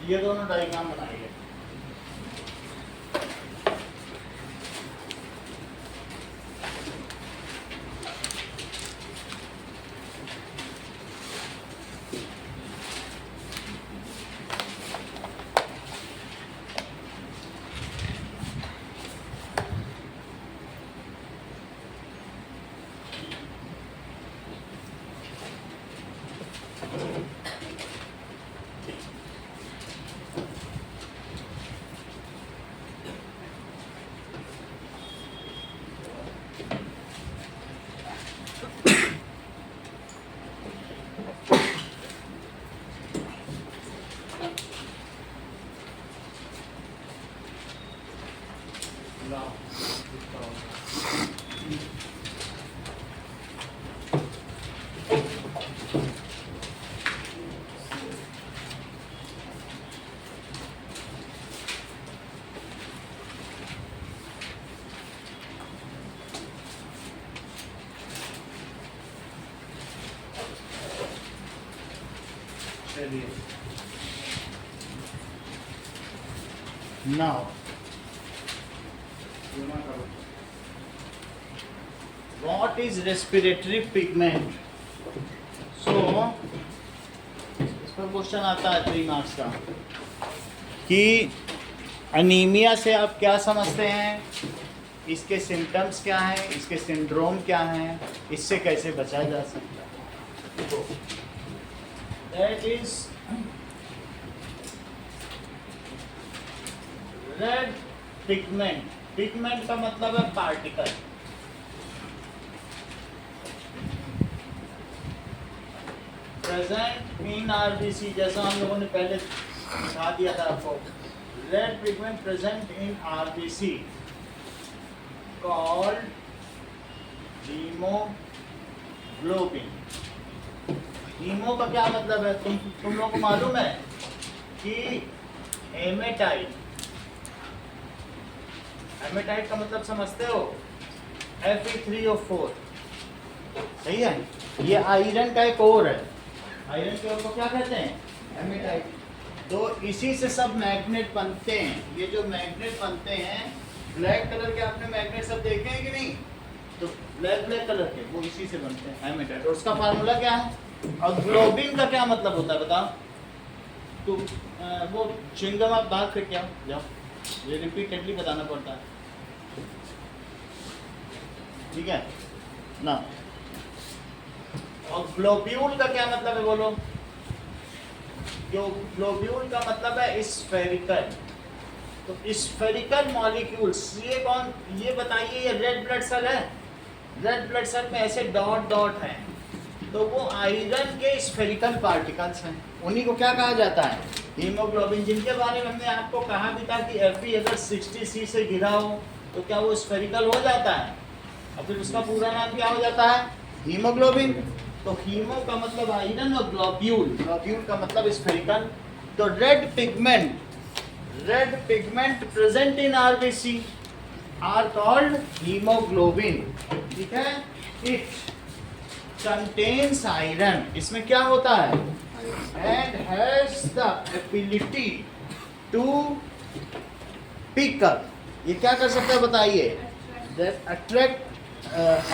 ये दोनों डायग्राम बनाइए। Now, what is respiratory pigment? So, इस पर क्वेश्चन आता है 3 मार्क्स का कि अनीमिया से आप क्या समझते हैं, इसके सिम्टम्स क्या हैं, इसके सिंड्रोम क्या हैं, इससे कैसे बचा जा सकता है। That is red pigment. Pigment का मतलब है पार्टिकल। प्रेजेंट इन आरबीसी, जैसा हम लोगों ने पहले बता दिया था आपको। Red pigment present in RBC called haemoglobin. Haemo का क्या मतलब है, तुम लोगों को मालूम है कि हेमेटाइट, हेमेटाइट का मतलब समझते हो, Fe3O4, सही है। ये आयरन का एक और है, आयरन के और को क्या कहते हैं, हेमेटाइट। तो इसी से सब मैग्नेट बनते हैं। ये जो मैग्नेट बनते हैं, ब्लैक कलर के आपने मैग्नेट सब देखे हैं कि नहीं, तो ब्लैक ब्लैक कलर के वो इसी से बनते हैं, हेमेटाइट। और उसका फार्मूला क्या है, और ग्लोबिन का क्या मतलब होता है बताओ। तो वो चिंगम आप बाहर फेंक क्या जाओ, ये रिपीटेडली बताना पड़ता है, ठीक है ना। और ग्लोब्यूल का क्या मतलब है बोलो। ग्लोब्यूल का मतलब है स्फेरिकल। तो स्फेरिकल मॉलिक्यूल्स, ये कौन, ये बताइए, ये रेड ब्लड सेल है। रेड ब्लड सेल में ऐसे डॉट डॉट हैं, तो वो आयरन के स्फेरिकल पार्टिकल्स हैं। उन्हीं को क्या कहा जाता है, हीमोग्लोबिन, जिनके बारे में हमने आपको कहा भी था कि Fe अगर 60C से गिरा हो तो क्या वो स्फेरिकल हो जाता है, और फिर उसका पूरा नाम क्या हो जाता है, हीमोग्लोबिन। तो हीमो का मतलब आयरन और ग्लोब्यूल, ग्लोब्यूल का मतलब स्फेरिकल। तो red pigment present in RBC are called haemoglobin, ठीक है। इट कंटेन्स आयरन, इसमें क्या होता है, and has the ability to pick up, ये क्या कर सकता है बताइए, दैट अट्रैक्ट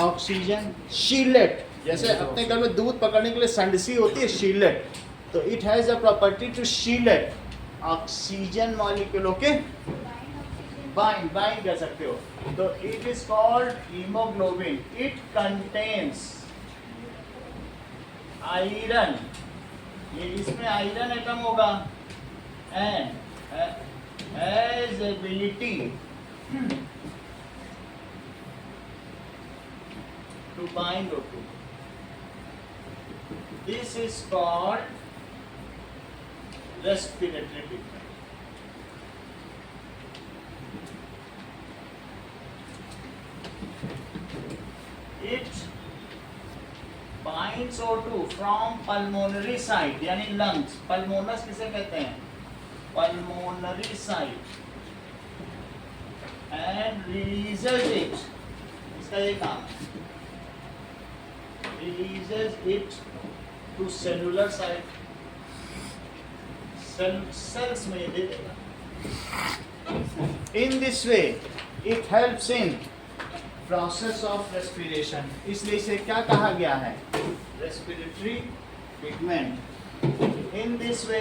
ऑक्सीजन। शीलेट, जैसे अपने घर में दूध पकड़ने के लिए संडसी होती है शीलेट, तो it has a property to chelate oxygen मॉलिक्यूलों के बाइंड कर सकते हो। तो it is called haemoglobin. It contains iron, ये इसमें आयरन एटम होगा, and has ability to bind O2. This is called respiratory pigment. It binds O2 from pulmonary site, यानी lungs, pulmonus किसे कहते हैं, pulmonary site, and releases it, इसका ये काम है, releases it to cellular site, cells में ये दे देगा। In this way it helps in process of respiration, इसलिए इसे क्या कहा गया है, respiratory pigment. In this way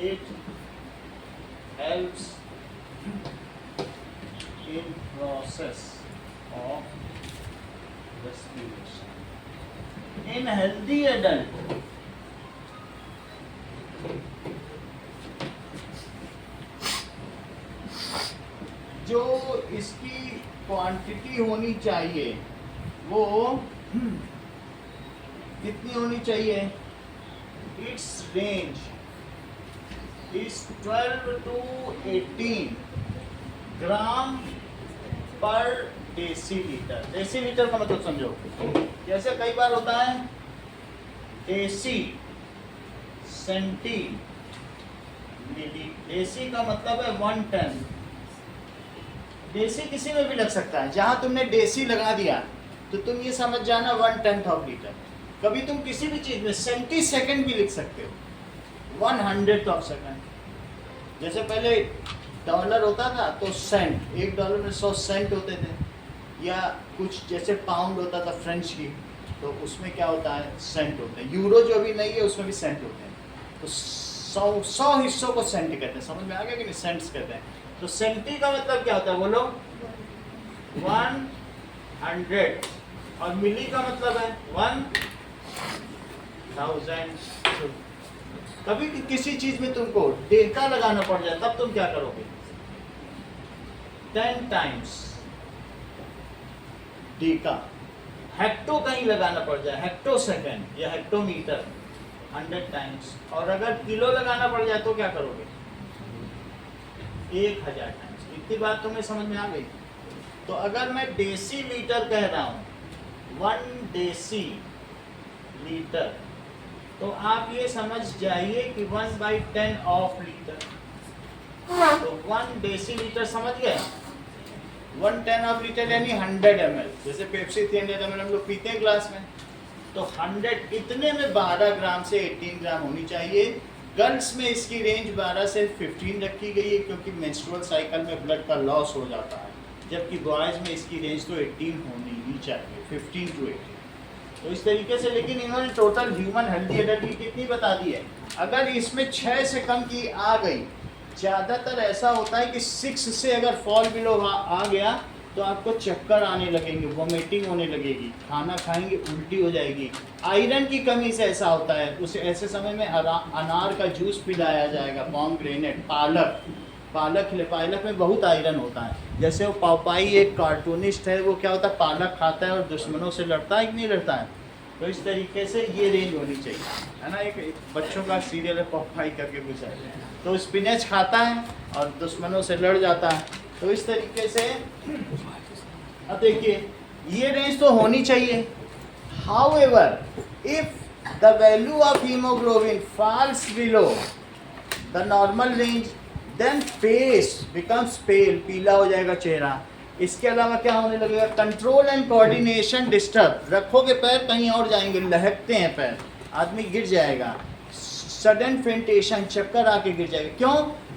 it helps in process of respiration. In healthy adult, जो इसकी क्वांटिटी होनी चाहिए वो कितनी होनी चाहिए, इट्स रेंज इज 12 to 18 ग्राम पर डेसीलीटर। डेसीलीटर का मतलब समझो, जैसे कई बार होता है डेसी सेंटी मिली, डेसी का मतलब है 110। डेसी किसी में भी लग सकता है, जहां तुमने डेसी लगा दिया तो तुम ये समझ जाना 1/10 लीटर। कभी तुम किसी भी चीज में सेंटी सेकंड भी लिख सकते हो, 1/100 सेकंड। जैसे पहले डॉलर होता था तो सेंट, $1 में 100 सेंट होते थे, या कुछ जैसे पाउंड होता था फ्रेंच की, तो उसमें क्या होता है, सेंट होते हैं। यूरो जो अभी नहीं है उसमें भी सेंट होते हैं। तो 100 हिस्सों को सेंट कहते हैं, समझ में आ गया कि नहीं, सेंट्स कहते हैं। तो सेंटी का मतलब क्या होता है बोलो, 100, और मिली का मतलब है 1000। कभी किसी चीज में तुमको डेका लगाना पड़ जाए तब तुम क्या करोगे, 10 टाइम्स डेका। हेक्टो कहीं लगाना पड़ जाए, हेक्टो सेकेंड या हेक्टोमीटर, 100 टाइम्स। और अगर किलो लगाना पड़ जाए तो क्या करोगे, 1000 टाइम्स। इतनी बात तुम्हें समझ में आ गई। तो अगर मैं डेसी लीटर कह रहा हूँ, 1 डेसी लीटर, तो आप ये समझ जाइए कि 1/10 ऑफ लीटर। तो 1 डेसी लीटर समझ गए, 1/10 ऑफ लीटर यानी 100 ml। जैसे पेप्सी 300 ml हम लोग पीते हैं ग्लास में, तो 100 इतने में 12 ग्राम से 18 ग्राम होनी चाहिए। गर्ल्स में इसकी रेंज 12 से 15 रखी गई है, क्योंकि मेंस्ट्रुअल साइकिल में ब्लड का लॉस हो जाता है, जबकि बॉयज़ में इसकी रेंज तो 18 होनी ही चाहिए, 15 to 18। तो इस तरीके से, लेकिन इन्होंने टोटल ह्यूमन हेल्दी एडल्ट की कितनी बता दी है। अगर इसमें 6 से कम की आ गई, ज़्यादातर ऐसा होता है कि 6 से अगर फॉल बिलो आ गया तो आपको चक्कर आने लगेंगे, वोमिटिंग होने लगेगी, खाना खाएंगे उल्टी हो जाएगी। आयरन की कमी से ऐसा होता है, उसे ऐसे समय में अनार का जूस पिलाया जाएगा, पॉमग्रेनेट, पालक पालक में बहुत आयरन होता है। जैसे वो पापाई एक कार्टूनिस्ट है, वो क्या होता है, पालक खाता है और दुश्मनों से लड़ता है कि नहीं लड़ता है। तो इस तरीके से ये रेंज होनी चाहिए, है ना। एक बच्चों का सीरियल है पापाई करके कुछ है, तो स्पिनच खाता है और दुश्मनों से लड़ जाता है। तो इस तरीके से अब देखिए ये रेंज तो होनी चाहिए। However if the value of haemoglobin falls below the normal range, then face becomes pale, पीला हो जाएगा चेहरा। इसके अलावा क्या होने लगेगा, कंट्रोल एंड कोऑर्डिनेशन डिस्टर्ब, रखोगे पैर कहीं और जाएंगे, लहकते हैं पैर, आदमी गिर जाएगा। सडन फेंटेशन, चक्कर आके गिर जाएगा। क्यों?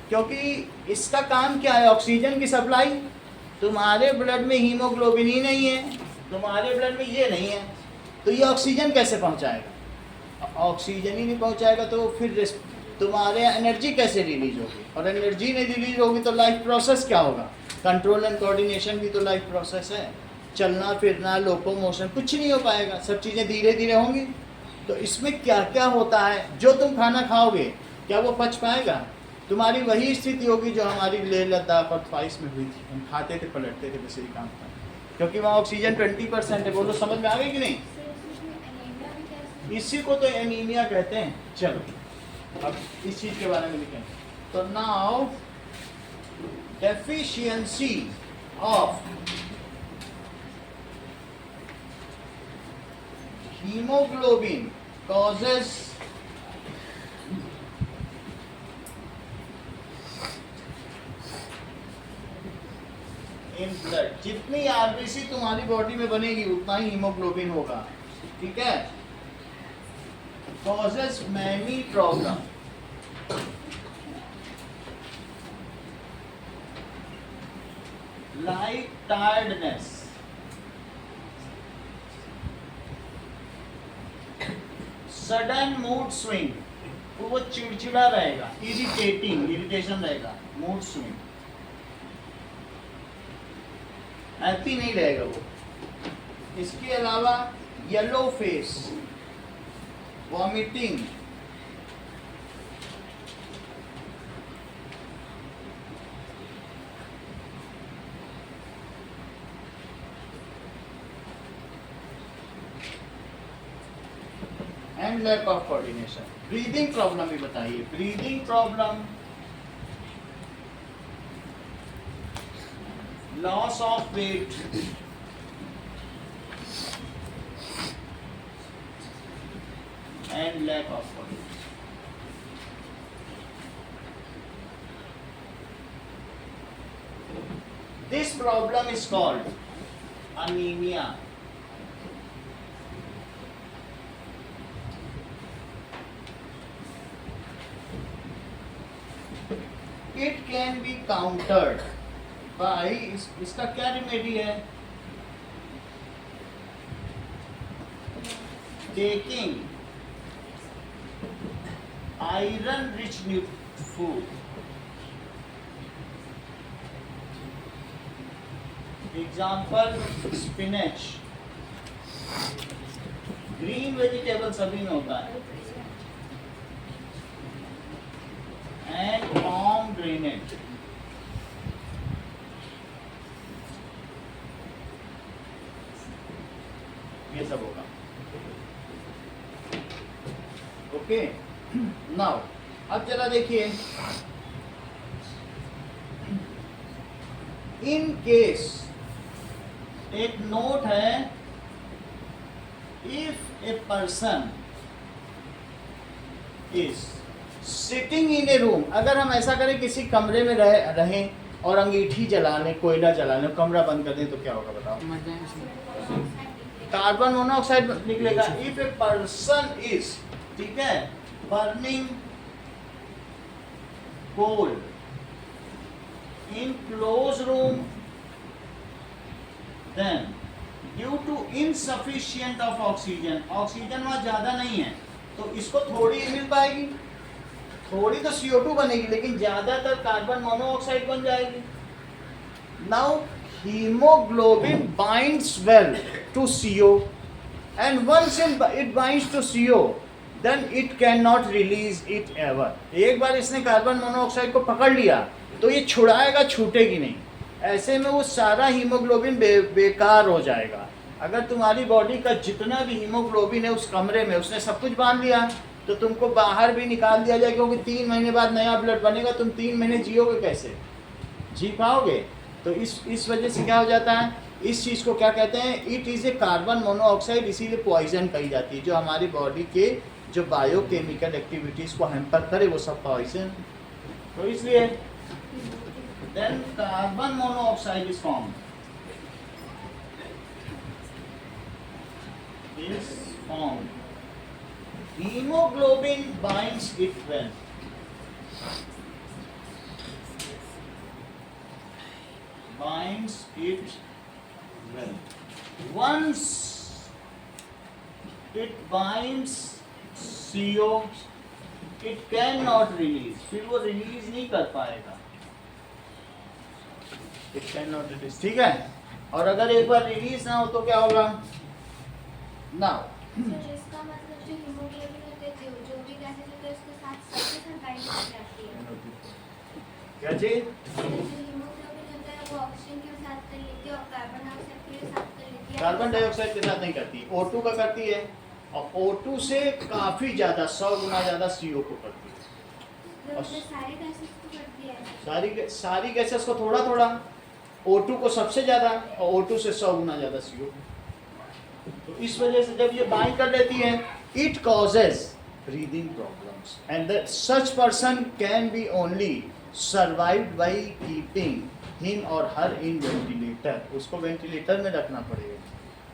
क्योंकि इसका काम क्या है, ऑक्सीजन की सप्लाई। तुम्हारे ब्लड में हीमोग्लोबिन ही नहीं है, तुम्हारे ब्लड में ये नहीं है, तो ये ऑक्सीजन कैसे पहुंचाएगा? ऑक्सीजन ही नहीं पहुंचाएगा तो फिर तुम्हारे एनर्जी कैसे रिलीज होगी? और एनर्जी नहीं रिलीज होगी तो लाइफ प्रोसेस क्या होगा? कंट्रोल एंड कोऑर्डिनेशन भी तो लाइफ प्रोसेस है, चलना फिरना, लोकोमोशन, कुछ नहीं हो पाएगा, सब चीज़ें धीरे धीरे होंगी। तो इसमें क्या क्या होता है, जो तुम खाना खाओगे क्या वो पच पाएगा? तुम्हारी वही स्थिति होगी जो हमारी लेह लद्दाख और ख्वाहिश में हुई थी, हम खाते थे पलटते थे बस यही काम था, क्योंकि वहाँ ऑक्सीजन 20% है। बोलो समझ में आ गई कि नहीं? इसी को तो एनीमिया कहते हैं। चलो अब इस चीज़ के बारे में लिखें। तो now deficiency of haemoglobin causes in blood. जितनी आरबीसी तुम्हारी बॉडी में बनेगी उतना ही हीमोग्लोबिन होगा, ठीक है। causes many problem. Like tiredness, sudden mood swing, तो वो चिड़चिड़ा रहेगा, इरिटेशन रहेगा, मूड स्विंग, हैप्पी नहीं रहेगा वो। इसके अलावा yellow face, vomiting, and lack of coordination. Breathing problem भी बताइए। Breathing problem, loss of weight, and lack of coordination. This problem is called anaemia. It can be countered by, इसका क्या remedy है? Taking iron rich food. Example, spinach, green vegetable सभी में होता है, and pomegranate. ये सब होगा। ओके, नाउ अब जरा देखिए, इन केस एक नोट है, if a person is sitting in A room, अगर हम ऐसा करें किसी कमरे में रहें और अंगीठी जला लें, कोयला जला लें, कमरा बंद कर दें, तो क्या होगा बताओ? कार्बन मोनोऑक्साइड निकलेगा। इफ ए पर्सन इज, ठीक है, burning coal in close room, then due to insufficient of oxygen, oxygen वहां ज्यादा नहीं है, तो इसको थोड़ी मिल पाएगी, थोड़ी तो CO2 बनेगी, लेकिन ज्यादातर कार्बन मोनोऑक्साइड बन जाएगी। Now haemoglobin binds well to CO, and once it binds to CO, then it can not release it ever. एक बार इसने कार्बन मोनोऑक्साइड को पकड़ लिया तो ये छुड़ाएगा, छूटेगी नहीं। ऐसे में वो सारा हीमोग्लोबिन बेकार हो जाएगा। अगर तुम्हारी बॉडी का जितना भी हीमोग्लोबिन है उस कमरे में उसने सब कुछ बांध लिया, तो तुमको बाहर भी निकाल दिया जाए, क्योंकि 3 महीने बाद नया ब्लड बनेगा, तुम 3 महीने जियोगे कैसे? जी पाओगे? तो इस वजह से क्या हो जाता है, इस चीज़ को क्या कहते हैं, it is a carbon monoxide, इसीलिए पॉइजन कही जाती है। जो हमारी बॉडी के जो बायोकेमिकल एक्टिविटीज़ को हैम्पर करे वो सब पॉइजन। तो इसलिए then carbon monoxide is form, hemoglobin binds it well, once it binds CO, it cannot release, फिर वो रिलीज नहीं कर पाएगा, it cannot release, ठीक है। और अगर एक बार रिलीज ना हो तो क्या होगा? नाउ इसका मतलब जो हीमोग्लोबिन होते हैं, जो भी गैसेस होते हैं उसके साथ सबके साथ बाइंड हो जाती है। क्या चीज? जो हीमोग्लोबिन होता है वो ऑक्सीजन के साथ कर लेती है और कार्बन डाइऑक्साइड के साथ कर लेती है। कार्बन डाइऑक्साइड के साथ नहीं करती, O2 का करती है, और O2 से काफी ज्यादा 100 गुना ज्यादा CO को करती है। तो सारी गैसेस को करती है। सारी गैसेस को थोड़ा थोड़ा, O2 को सबसे ज्यादा और O2 से 100 गुना ज्यादा CO। तो इस वजह से जब ये बाइंड कर लेती है, it causes breathing problems, and such person can be only survived by keeping him और हर इन वेंटिलेटर। उसको वेंटिलेटर में रखना पड़ेगा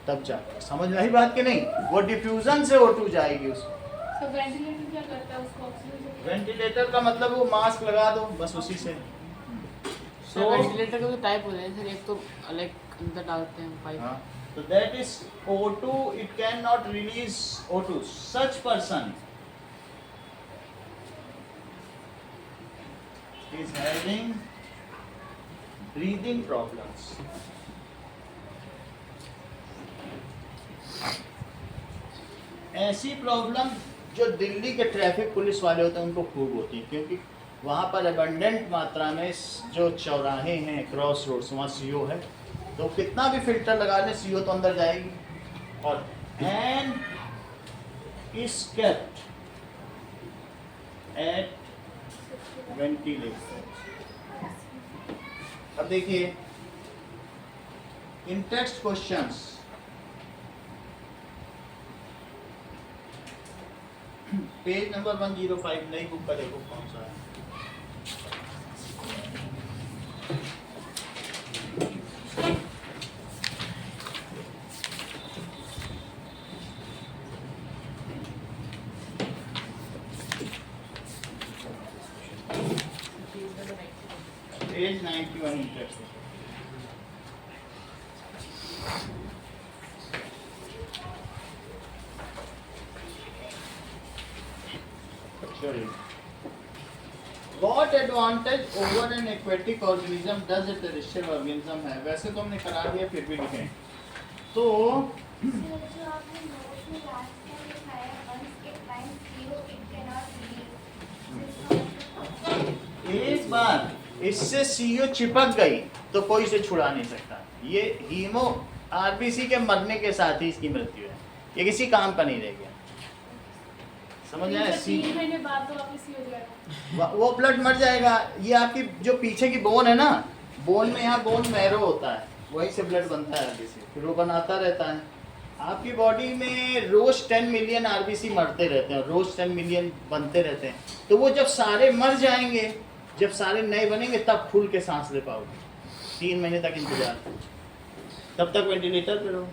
तब जाकर। समझ में आई बात कि नहीं? वो डिफ्यूजन से O2 जाएगी उसको। अब वेंटिलेटर क्या करता है, उसको ऑक्सीजन वेंटिलेटर का मतलब वो मास्क लगा दो बस उसी से। सर वेंटिलेटर के तो टाइप होते हैं सर, एक तो अलग अंदर डालते हैं पाइप। हाँ, तो that is O2, it cannot release O2. Such person is having breathing problems. ऐसी प्रॉब्लम जो दिल्ली के ट्रैफिक पुलिस वाले होते हैं उनको खूब होती है, क्योंकि वहाँ पर अबंडेंट मात्रा में जो चौराहे हैं, क्रॉस रोड्स, वहाँ सीओ है, तो कितना भी फिल्टर लगा ले सीओ तो अंदर जाएगी। और and is kept at ventilator. अब देखिए इन टेक्स्ट क्वेश्चंस पेज नंबर 105 नई बुक का देखो कौन सा है। Page 91 interest. What advantage over an aquatic organism does a terrestrial organism have? वैसे तो हमने करा दिया फिर भी लिखें तो सर, जो आपने नोट में लास्ट टाइम लिखाया, once it binds zero, it cannot release. एक बार इससे सीओ चिपक गई तो कोई इसे छुड़ा नहीं सकता। ये हीमो आरबीसी के मरने के साथ ही इसकी मृत्यु है, ये किसी काम का नहीं रह गया। समझ में आया? 3 महीने बाद तो वापस ही हो जाएगा। वो ब्लड मर जाएगा। ये आपकी जो पीछे की बोन है ना, बोन में यहाँ बोन मैरो होता है, वहीं से ब्लड बनता है आरबीसी, फिर वो बनाता रहता है। आपकी बॉडी में रोज 10 मिलियन आरबीसी मरते रहते हैं, रोज 10 मिलियन बनते रहते हैं। तो वो जब सारे मर जाएंगे, जब सारे नए बनेंगे, तब खुल के सांस ले पाओगे। 3 महीने तक इंतजार, तब तक वेंटिलेटर पे रहो।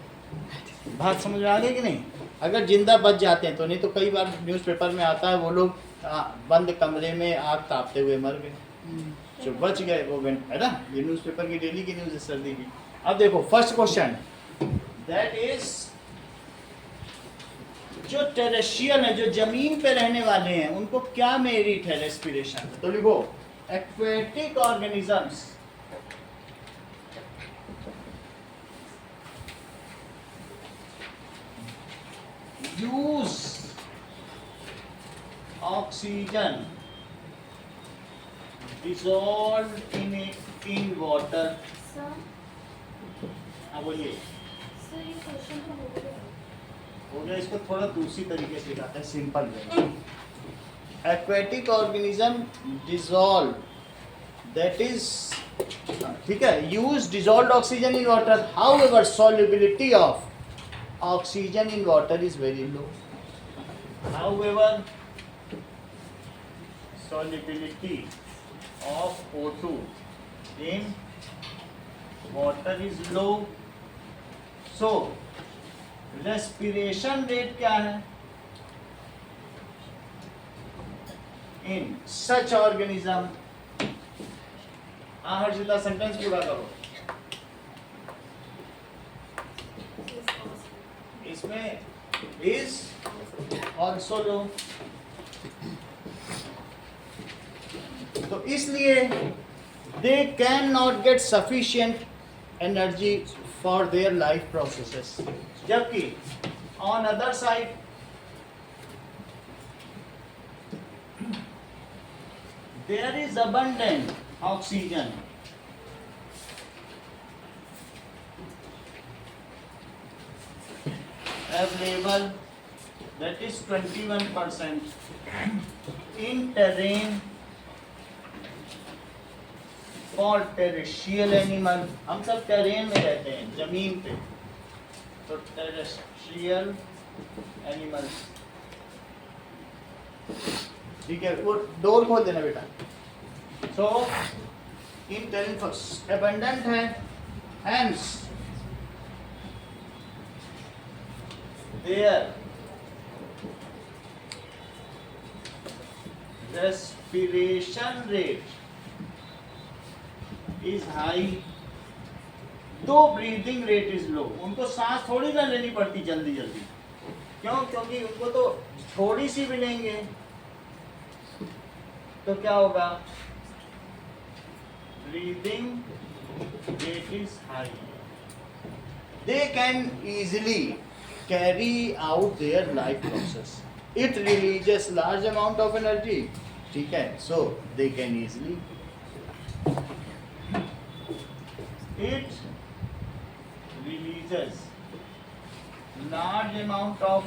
बात समझ में आ गई कि नहीं? अगर जिंदा बच जाते हैं तो, नहीं तो कई बार न्यूज़पेपर में आता है वो लोग बंद कमरे में आग तापते हुए मर गए, जो बच गए वो है ना। ये न्यूज़पेपर की डेली की न्यूज़ है सर्दी की। अब देखो फर्स्ट क्वेश्चन, दैट इज जो टेरेस्ट्रियल है, जो जमीन पे रहने वाले हैं, उनको क्या मेरिट है रेस्पिरेशन? तो लिखो aquatic organisms use oxygen dissolved in water। Sir, हाँ बोलिए। सर ये क्वेश्चन तो हो गया। हो गया, इसको थोड़ा दूसरी तरीके से लिखा है, simple way. Aquatic organism dissolve, that is, ठीक है, use dissolved oxygen in water, however solubility of oxygen in water is very low. However, solubility of O2 in water is low. So, respiration rate क्या है? In such organism, Harshita sentence पूरा करो। इसमें is also low, तो इसलिए they cannot get sufficient energy for their life processes। जबकि on other side there is abundant oxygen available, that is 21% in terrain for terrestrial animal। हम सब terrain में रहते हैं, जमीन पे, तो terrestrial animals, ठीक है। वो डोर खोल देना बेटा। सो इन टेरेन फर्स्ट abundant है, hence there respiration rate is high, तो breathing rate is low। उनको सांस थोड़ी ना लेनी पड़ती जल्दी जल्दी, क्यों? क्योंकि उनको तो थोड़ी सी भी लेंगे तो क्या होगा? breathing rate is high, they can easily carry out their life process, it releases large amount of energy, ठीक है? So they can easily, it releases large amount of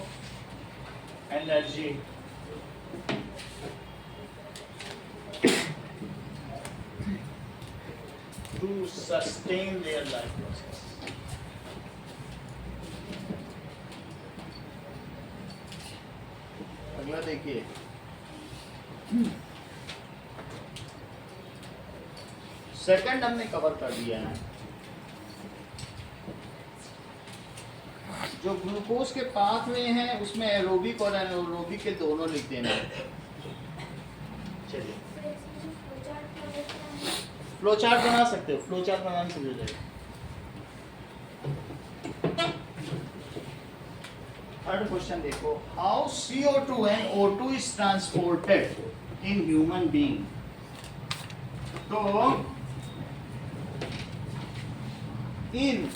energy to sustain their life process। अगला देखिए, second हमने cover कर दिया है। जो glucose के पाथ में है उसमें एरोबिक और एनारोबिक के दोनों लिख देना है। चलिए फ्लो चार्ट बना सकते हो, फ्लो चार्ट बनाने से मिल जाएगा। थर्ड क्वेश्चन देखो, how CO2 and O2 is transported in human being. तो in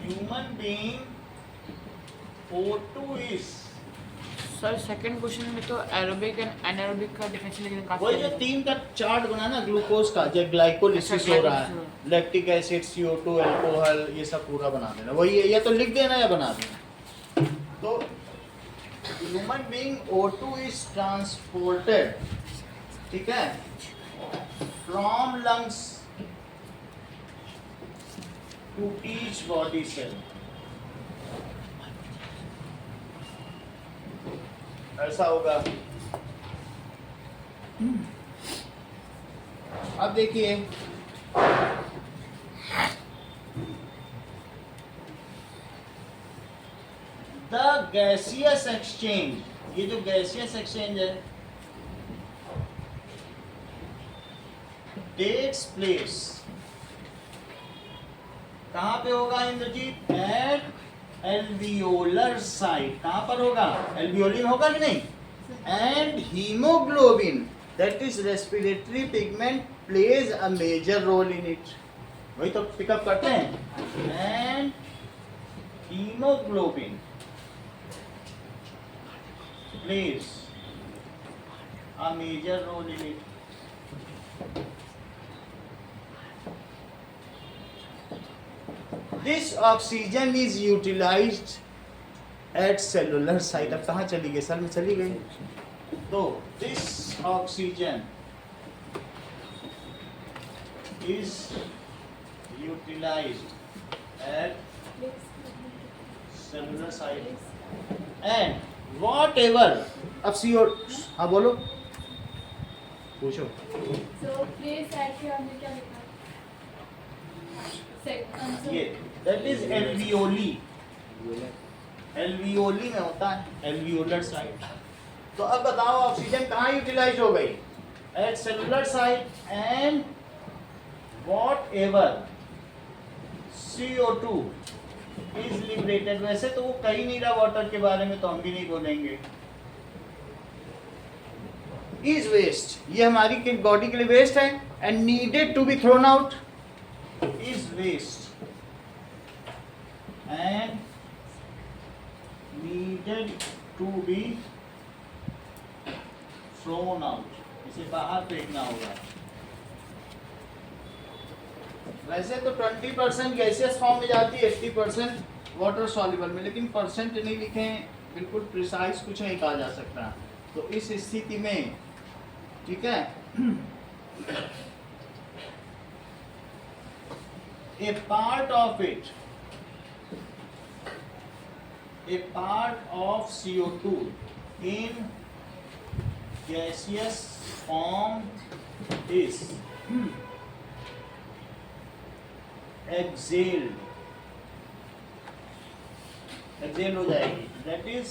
human being O2 is, sir second question में तो एरोबिक एंड एनारोबिक का डिफरेंशियल लेकिन काफी वही जो तीन का चार्ट बना ना ग्लूकोज का, जो ग्लाइकोलिसिस हो रहा है, लैक्टिक एसिड, CO2, अल्कोहल, ये सब पूरा बना देना। वही है, या तो लिख देना या बना देना। तो human being O2 is transported, ठीक है, from lungs to each body cell. ऐसा होगा। अब देखिए, द गैसियस एक्सचेंज, ये जो गैसियस एक्सचेंज है टेक्स प्लेस कहां पे होगा इंद्रजीत? Eight alveolar site. कहां पर होगा? एल्वियोलिन होगा कि नहीं? And haemoglobin that is respiratory pigment plays a major role in it. वही तो पिकअप करते हैं। And haemoglobin plays a major role in it. This oxygen is utilized at cellular site। अब कहाँ चली गई? सेल में चली गई। तो this oxygen is utilized at cellular site and whatever, अब CO, हाँ बोलो, पूछो। So प्लेस ऐड के हमने क्या लिखा? ये दैट इज एल्वियोली, एल्वियोली में होता है एल्वियोलर साइट। तो अब बताओ ऑक्सीजन कहाँ यूटिलाइज हो गई? At cellular site and whatever CO2 is liberated. वैसे तो वो कहीं नहीं रहा वाटर के बारे में, तो हम भी नहीं बोलेंगे। इज वेस्ट, ये हमारी बॉडी के लिए वेस्ट है and needed to be thrown out. is waste and needed to be thrown out। इसे बाहर फेंकना होगा। वैसे तो 20% गैसियस फॉर्म में जाती है, 80% वाटर सॉल्युबल में, लेकिन परसेंट नहीं लिखे, बिल्कुल प्रिसाइज कुछ नहीं कहा जा सकता। तो इस स्थिति में, ठीक है, a part of it, a part of CO2 in gaseous form is exhaled exhale हो जाएगी, दैट इज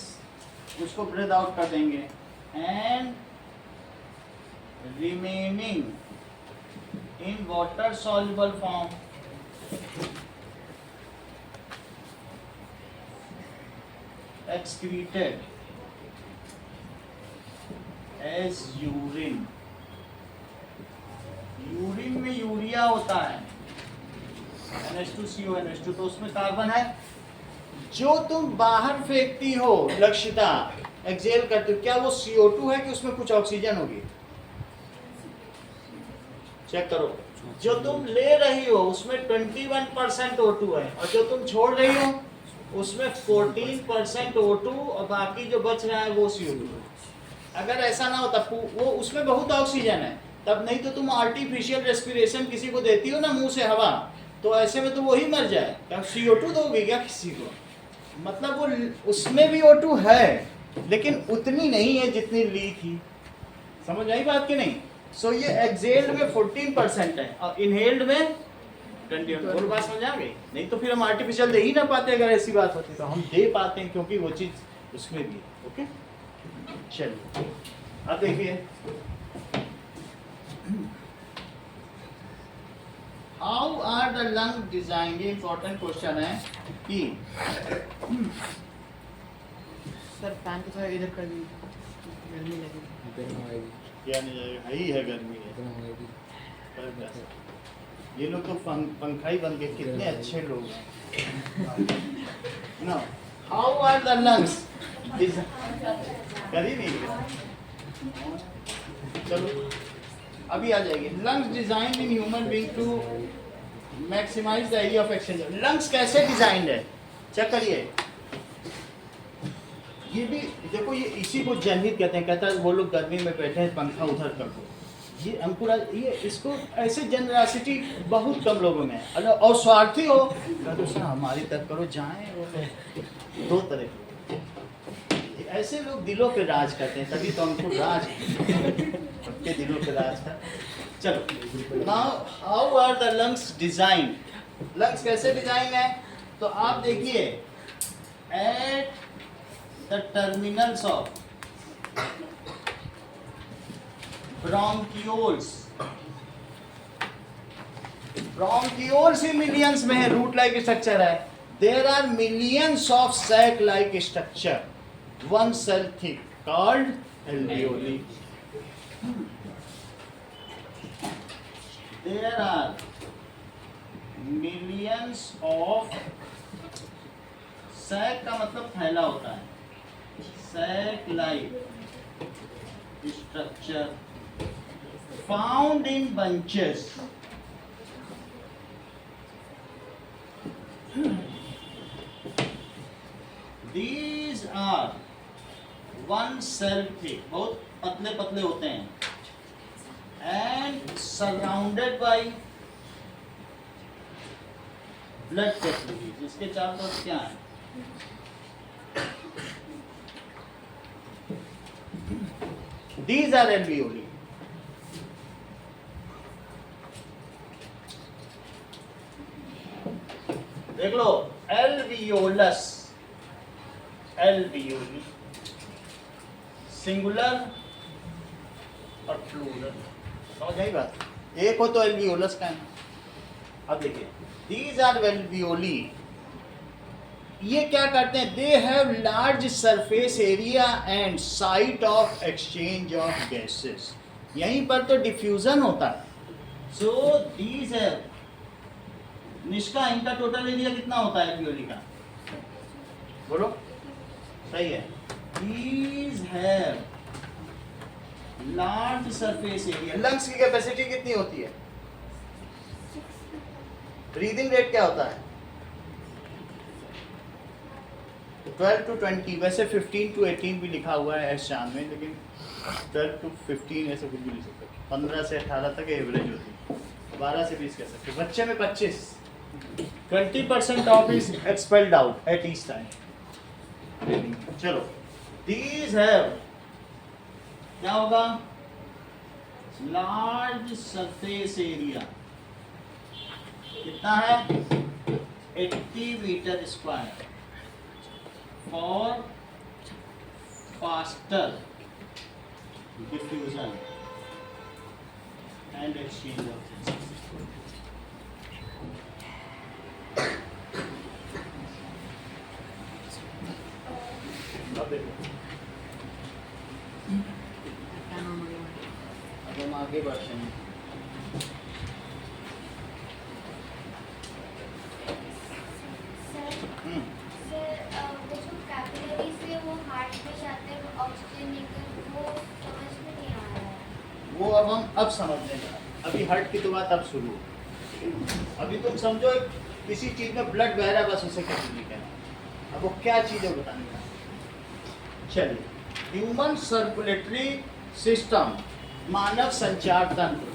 उसको ब्रेथ आउट कर देंगे, and remaining in water soluble form excreted as urine. Urine में यूरिया होता है, NH2CO NH2, तो उसमें कार्बन है। जो तुम बाहर फेंकती हो लक्षिता, एक्सेल करते हो, क्या वो CO2 है कि उसमें कुछ ऑक्सीजन होगी? चेक करो। जो तुम ले रही हो उसमें 21% O2 है, और जो तुम छोड़ रही हो उसमें 14% O2, और बाकी जो बच रहा है वो CO2। अगर ऐसा ना होता, वो उसमें बहुत ऑक्सीजन है, तब नहीं तो तुम आर्टिफिशियल रेस्पिरेशन किसी को देती हो ना मुंह से हवा, तो ऐसे में तो वही मर जाए, क्या CO2 दोगे क्या किसी को? मतलब वो उसमें भी O2 है, लेकिन उतनी नहीं है जितनी ली थी। समझ आई बात कि नहीं? सो ये एक्सेल्ड में 14% है और इनहेल्ड में 21। और बात समझ आ गई? नहीं तो फिर हम आर्टिफिशियल दे ही ना पाते, अगर ऐसी बात होती तो। हम दे पाते हैं क्योंकि वो चीज उसमें भी है। ओके, चलिए अब देखिए, how are the lung design, ये इंपॉर्टेंट क्वेश्चन है कि सर फैन को थोड़ा इधर कर दीजिए, गर्मी लगेगी। क्या नहीं जाएगा, ही है गर्मी है। पर कैसे? ये लोग तो पंखा ही बन के, कितने अच्छे लोग हैं ना। हाउ आर द लंग्स, कर ही नहीं गया। चलो अभी आ जाएगी। Lungs design in human being to maximise the area of exchange. Lungs कैसे डिजाइंड है, चेक करिए। ये भी देखो, ये इसी को जनहित कहते हैं। कहता है वो लोग गर्मी में बैठे हैं, पंखा उधर कर दो। ये अंकुरा, ये इसको ऐसे जनरसिटी बहुत कम लोगों में है। और स्वार्थी हो तो सर हमारी तरफ करो, जाएं। वो दो तरह के ऐसे लोग दिलों पे राज करते हैं, तभी तो उनको राज के दिलों पे राज कर। चलो, now how are the lungs design. Lungs कैसे डिजाइन है, तो आप देखिए, at the terminals of bronchioles, bronchioles ही मिलियंस में है, रूट लाइक स्ट्रक्चर है। There are millions of sac like structure, one cell thick, called alveoli. There are millions of, sac का मतलब फैला होता है, sac like structure found in bunches. These are one cell thick, बहुत पतले पतले होते हैं, and surrounded by blood capillaries। इसके चारों तरफ क्या है, These are alveoli। देख लो, alveolus, alveoli, सिंगुलर और प्लूरल। समझ आई बात? एक हो तो alveolus का है। अब देखिए, these are alveoli। ये क्या करते हैं, they have large surface area and site of exchange of gases. यहीं पर तो डिफ्यूजन होता है। सो दीज है, निष्का इनका टोटल एरिया कितना होता है एल्वियोली का, बोलो? सही है। These have large surface area. Lungs की कैपेसिटी कितनी होती है, ब्रीदिंग रेट क्या होता है, 12 to 20। वैसे 15 to 18 भी लिखा हुआ है एस-शान में, लेकिन 12 to 15 ऐसे कुछ भी लिख सकते। 15 से 18 तक एवरेज होती है, 12 से 20 कह सकते। बच्चे में 25, 20% of is expelled out at each time. चलो, दीज हैव, क्या होगा, लार्ज सरफेस एरिया। कितना है, 80 metre square. for faster diffusion and exchange of gases. अब देखो, अब हम आगे बढ़ते हैं। सर वो जो कैपिलरी से वो हार्ट में जाते हैं ऑक्सीजन लेकर, वो समझ में नहीं आ रहा है। वो अब समझने का, अभी हार्ट की तो बात अब शुरू हो। अभी तुम समझो किसी चीज में ब्लड बह रहा है, बस उसे कैपिलरी कहना है। अब वो क्या चीज है बताने का। चलिए, ह्यूमन सर्कुलेटरी सिस्टम, मानव संचार तंत्र,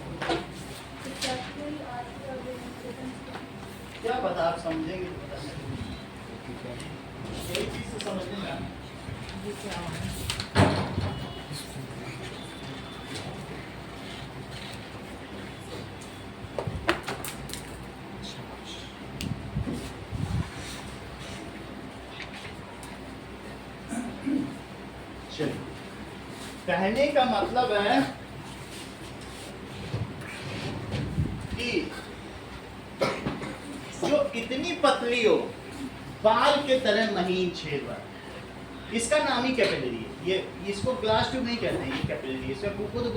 क्या पता आप समझेंगे तो बता सकते। यही चीज तो समझने में आना। चलिए, कहने का मतलब है कि जो इतनी पतली हो, बाल के तरह महीन छेद वाला, इसका नाम ही कैपिलरी है। ये इसको ग्लास ट्यूब नहीं कहते हैं, ये कैपिलरी है। इसमें फूको तो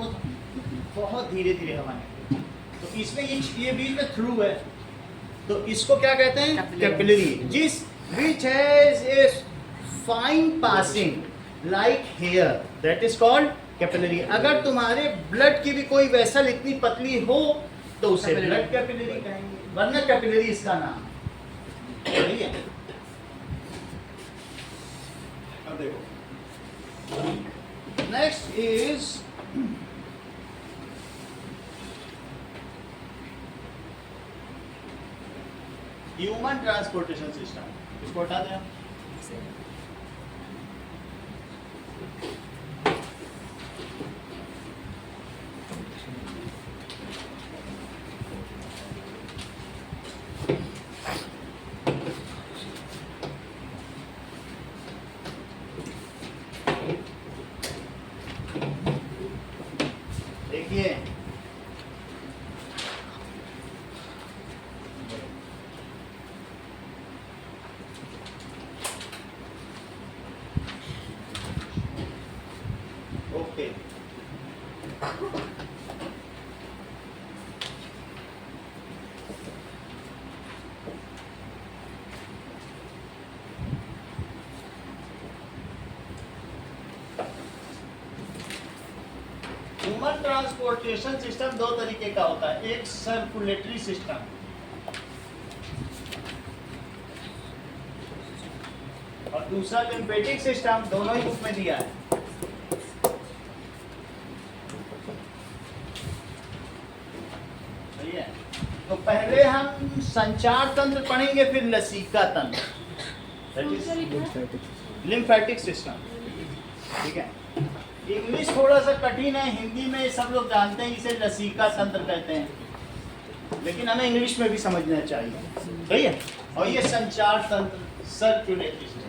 बहुत धीरे धीरे हवा निकलती है। तो इसमें ये बीच में थ्रू है, तो इसको क्या कहते हैं? कैपिलरी। जिस which has a fine passing like hair, that is called capillary. अगर तुम्हारे ब्लड की भी कोई वेसल इतनी पतली हो तो उसे ब्लड कैपिलरी कहेंगे, वरना कैपिलरी इसका नाम है। सही है। अब देखो, next is human transportation system. इसको हटा दें। देखिए, ओके, ह्यूमन ट्रांसपोर्टेशन सिस्टम दो तरीके का होता है। एक सर्कुलेटरी सिस्टम और दूसरा लिम्फेटिक सिस्टम। दोनों ही बुक में दिया है। सही है। तो पहले हम संचार तंत्र पढ़ेंगे, फिर लसीका तंत्र, लिम्फेटिक सिस्टम। ठीक है। इंग्लिश थोड़ा सा कठिन है, हिंदी में सब लोग जानते हैं, इसे लसीका तंत्र कहते हैं, लेकिन हमें इंग्लिश में भी समझना चाहिए। सही है। और ये संचार तंत्र सर्कुलेटरी सिस्टम।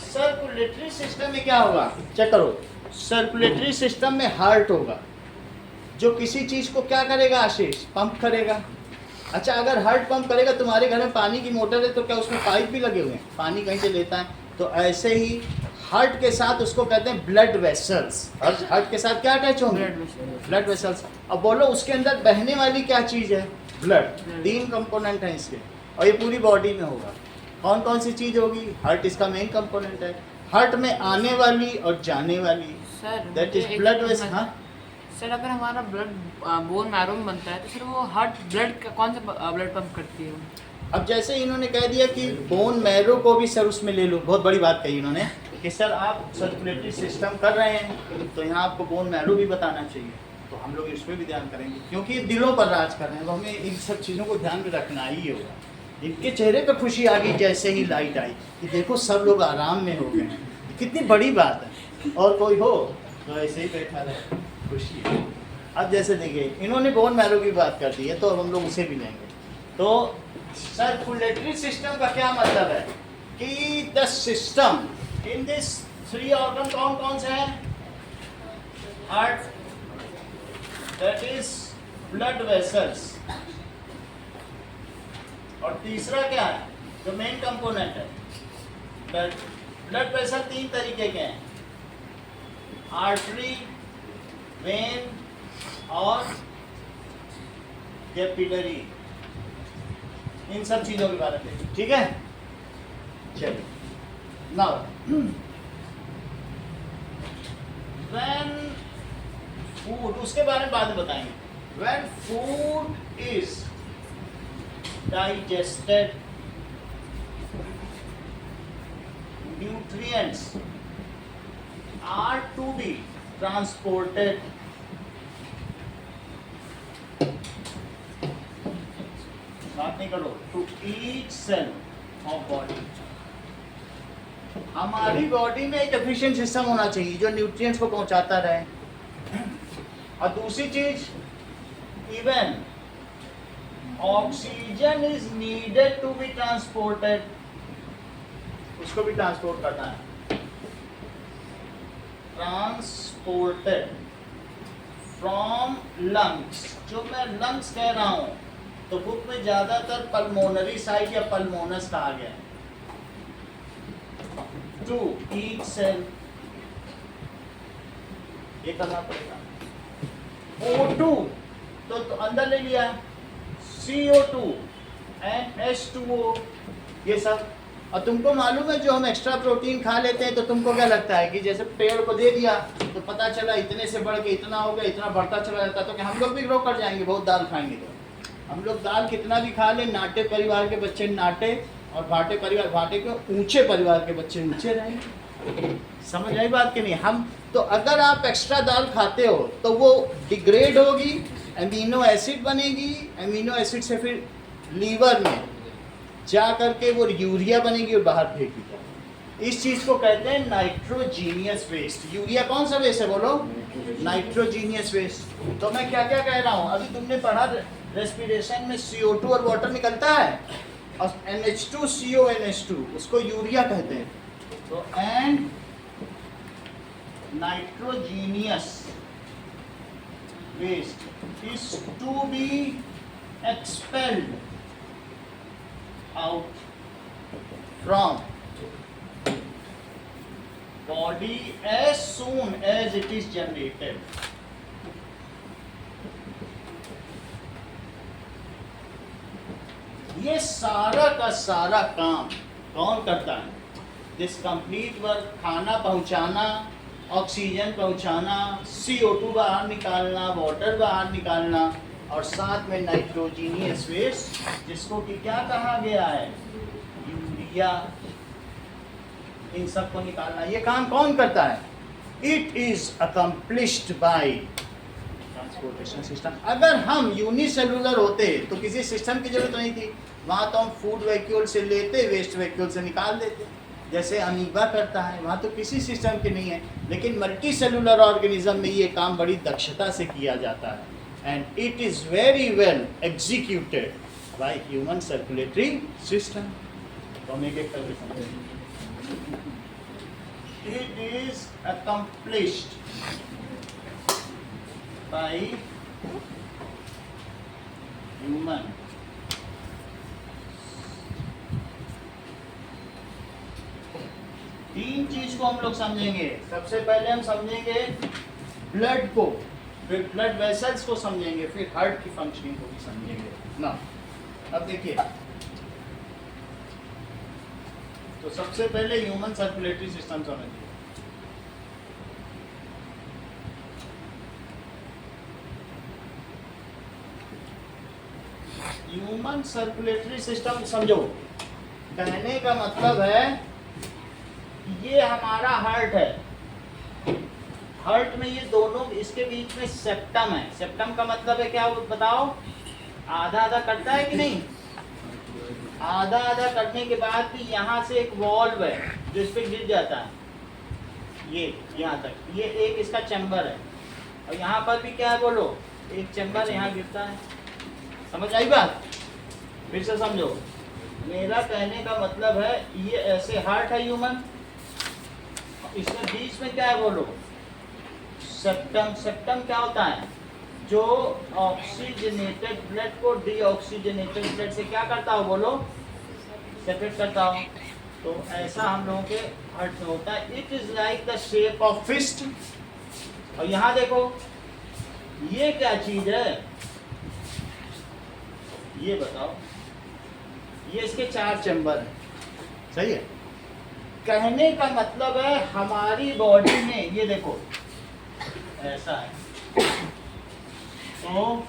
सर्कुलेटरी सिस्टम में क्या होगा, चेक करो। सर्कुलेटरी सिस्टम में हार्ट होगा, जो किसी चीज को क्या करेगा आशीष, पंप करेगा। अच्छा, अगर हार्ट पंप करेगा, तुम्हारे घर में पानी की मोटर है तो क्या उसमें पाइप भी लगे हुए हैं, पानी कहीं से लेता है। तो ऐसे ही हार्ट के साथ उसको कहते हैं ब्लड वेसल्स। और हार्ट के साथ क्या अटैच होंगे, ब्लड वेसल्स। अब बोलो उसके अंदर बहने वाली क्या चीज है, ब्लड। 3 कंपोनेंट हैं इसके, और ये पूरी बॉडी में होगा। कौन कौन सी चीज होगी, हार्ट इसका मेन कंपोनेंट है। हार्ट में आने वाली और जाने वाली, दैट इज ब्लड वेसल। हाँ सर, अगर हमारा ब्लड बोन मैरो में बनता है तो सर वो हार्ट ब्लड का कौन सा ब्लड पंप करती है? अब जैसे इन्होंने कह दिया कि बोन मैरो को भी सर उसमें ले लो, बहुत बड़ी बात कही इन्होंने कि सर आप सर्कुलेटरी सिस्टम कर रहे हैं तो यहाँ आपको बोन मैरो भी बताना चाहिए। तो हम लोग इस पर भी ध्यान करेंगे, क्योंकि ये दिलों पर राज कर रहे हैं, तो हमें इन सब चीज़ों को ध्यान में रखना ही होगा। इनके चेहरे पर खुशी आ गई जैसे ही लाइट आई कि देखो सब लोग आराम में हो गए, कितनी बड़ी बात है। और कोई हो तो ऐसे ही बैठा रहे, खुशी है। अब जैसे देखिए इन्होंने बोन मैरो की बात कर दी है, तो अब हम लोग उसे भी लेंगे। तो सर्कुलेटरी सिस्टम का क्या मतलब है कि the system in this 3 organ कौन कौन से हैं? Heart, that is blood vessels, और तीसरा क्या है जो मेन कंपोनेंट है? ब्लड वेसल 3 तरीके के हैं, आर्टरी, वेन और कैपिलरी। इन सब चीजों के बारे में, ठीक है? चलिए, नाउ व्हेन फूड, उसके बारे में बाद में बताएंगे। When food is digested, nutrients are to be transported बात नहीं करो to each cell of body। हमारी बॉडी में एक एफिशिएंट सिस्टम होना चाहिए जो न्यूट्रिएंट्स को पहुंचाता रहे। और दूसरी चीज, even oxygen is needed to be transported, उसको भी ट्रांसपोर्ट करना है। ट्रांसपोर्टेड फ्रॉम लंग्स, जो मैं लंग्स कह रहा हूं तो बुक में ज्यादातर पल्मोनरी साइट या पल्मोनस कहा गया है। टू ईच सेल, ये करना पड़ेगा। O2 तो अंदर ले लिया, CO2 एंड H2O, ये सब। और तुमको मालूम है जो हम एक्स्ट्रा प्रोटीन खा लेते हैं तो तुमको क्या लगता है कि जैसे पेड़ को दे दिया तो पता चला इतने से बढ़ के इतना हो गया, इतना बढ़ता चला जाता, तो क्या हम लोग भी ग्रो कर जाएंगे बहुत दाल खाएंगे तो? हम लोग दाल कितना भी खा ले, नाटे परिवार के बच्चे नाटे और भाटे परिवार, भाटे के ऊंचे परिवार के बच्चे ऊंचे रहेंगे। समझ आई बात कि नहीं? हम तो अगर आप एक्स्ट्रा दाल खाते हो तो वो डिग्रेड होगी, अमीनो एसिड बनेगी, अमीनो एसिड से फिर लीवर में जा करके वो यूरिया बनेगी और बाहर फेंकी जाएगी। इस चीज को कहते हैं नाइट्रोजीनियस वेस्ट। यूरिया कौन सा वेस्ट है बोलो? Nitrogenous waste. तो मैं क्या क्या कह रहा हूँ, अभी तुमने पढ़ा रेस्पिरेशन में CO2 और वाटर निकलता है और NH2CO NH2, उसको यूरिया कहते हैं। तो and nitrogenous waste is to be expelled out from body as soon as it is generated। ये सारा का सारा काम कौन करता है? दिस कंप्लीट वर्क, खाना पहुंचाना, ऑक्सीजन पहुंचाना, CO2 बाहर निकालना, वाटर बाहर निकालना, और साथ में नाइट्रोजीनियस वेस्ट जिसको कि क्या कहा गया है? यूरिया। इन सब को निकालना, ये काम कौन करता है? It is accomplished by transportation system. अगर हम यूनिसेलुलर होते तो किसी सिस्टम की जरूरत नहीं थी, वहां तो हम फूड वैक्यूल से लेते, वेस्ट वैक्यूल से निकाल देते, जैसे अमीबा करता है। वहाँ तो किसी सिस्टम की नहीं है, लेकिन मल्टी सेलुलर ऑर्गेनिज्म में ये काम बड़ी दक्षता से किया जाता है। And it is very well executed by human circulatory system. तो हम एक एक करके समझेंगे। It is accomplished by human तीन चीज को हम लोग समझेंगे। सबसे पहले हम समझेंगे ब्लड को, फिर ब्लड वेसल्स को समझेंगे, फिर हार्ट की फंक्शनिंग को भी समझेंगे ना। अब देखिए, तो सबसे पहले ह्यूमन सर्कुलेटरी सिस्टम समझिए। ह्यूमन सर्कुलेटरी सिस्टम समझो, कहने का मतलब है ये हमारा हार्ट है। हार्ट में ये दोनों, इसके बीच में सेप्टम है। सेप्टम का मतलब है क्या बताओ? आधा आधा कटता है कि नहीं? आधा आधा कटने के बाद भी यहाँ से एक वॉल्व है जो इस पे गिर जाता है, ये यहाँ तक, ये एक इसका चैम्बर है। और यहाँ पर भी क्या है बोलो? एक चैम्बर यहाँ गिरता है। समझ आई बात? फिर से समझो, मेरा कहने का मतलब है ये ऐसे हार्ट है ह्यूमन, इसमें बीच में क्या है बोलो, सेप्टम। सेप्टम क्या होता है, जो ऑक्सीजनेटेड ब्लड को डीऑक्सीजनेटेड ब्लड से क्या करता हो बोलो, सेपरेट करता हो। तो ऐसा हम लोगों के हार्ट में होता है। It is like the shape of fist. और यहाँ देखो ये क्या चीज है, ये बताओ। ये इसके 4 चैम्बर हैं, सही है। कहने का मतलब है हमारी बॉडी में ये देखो ऐसा है, तो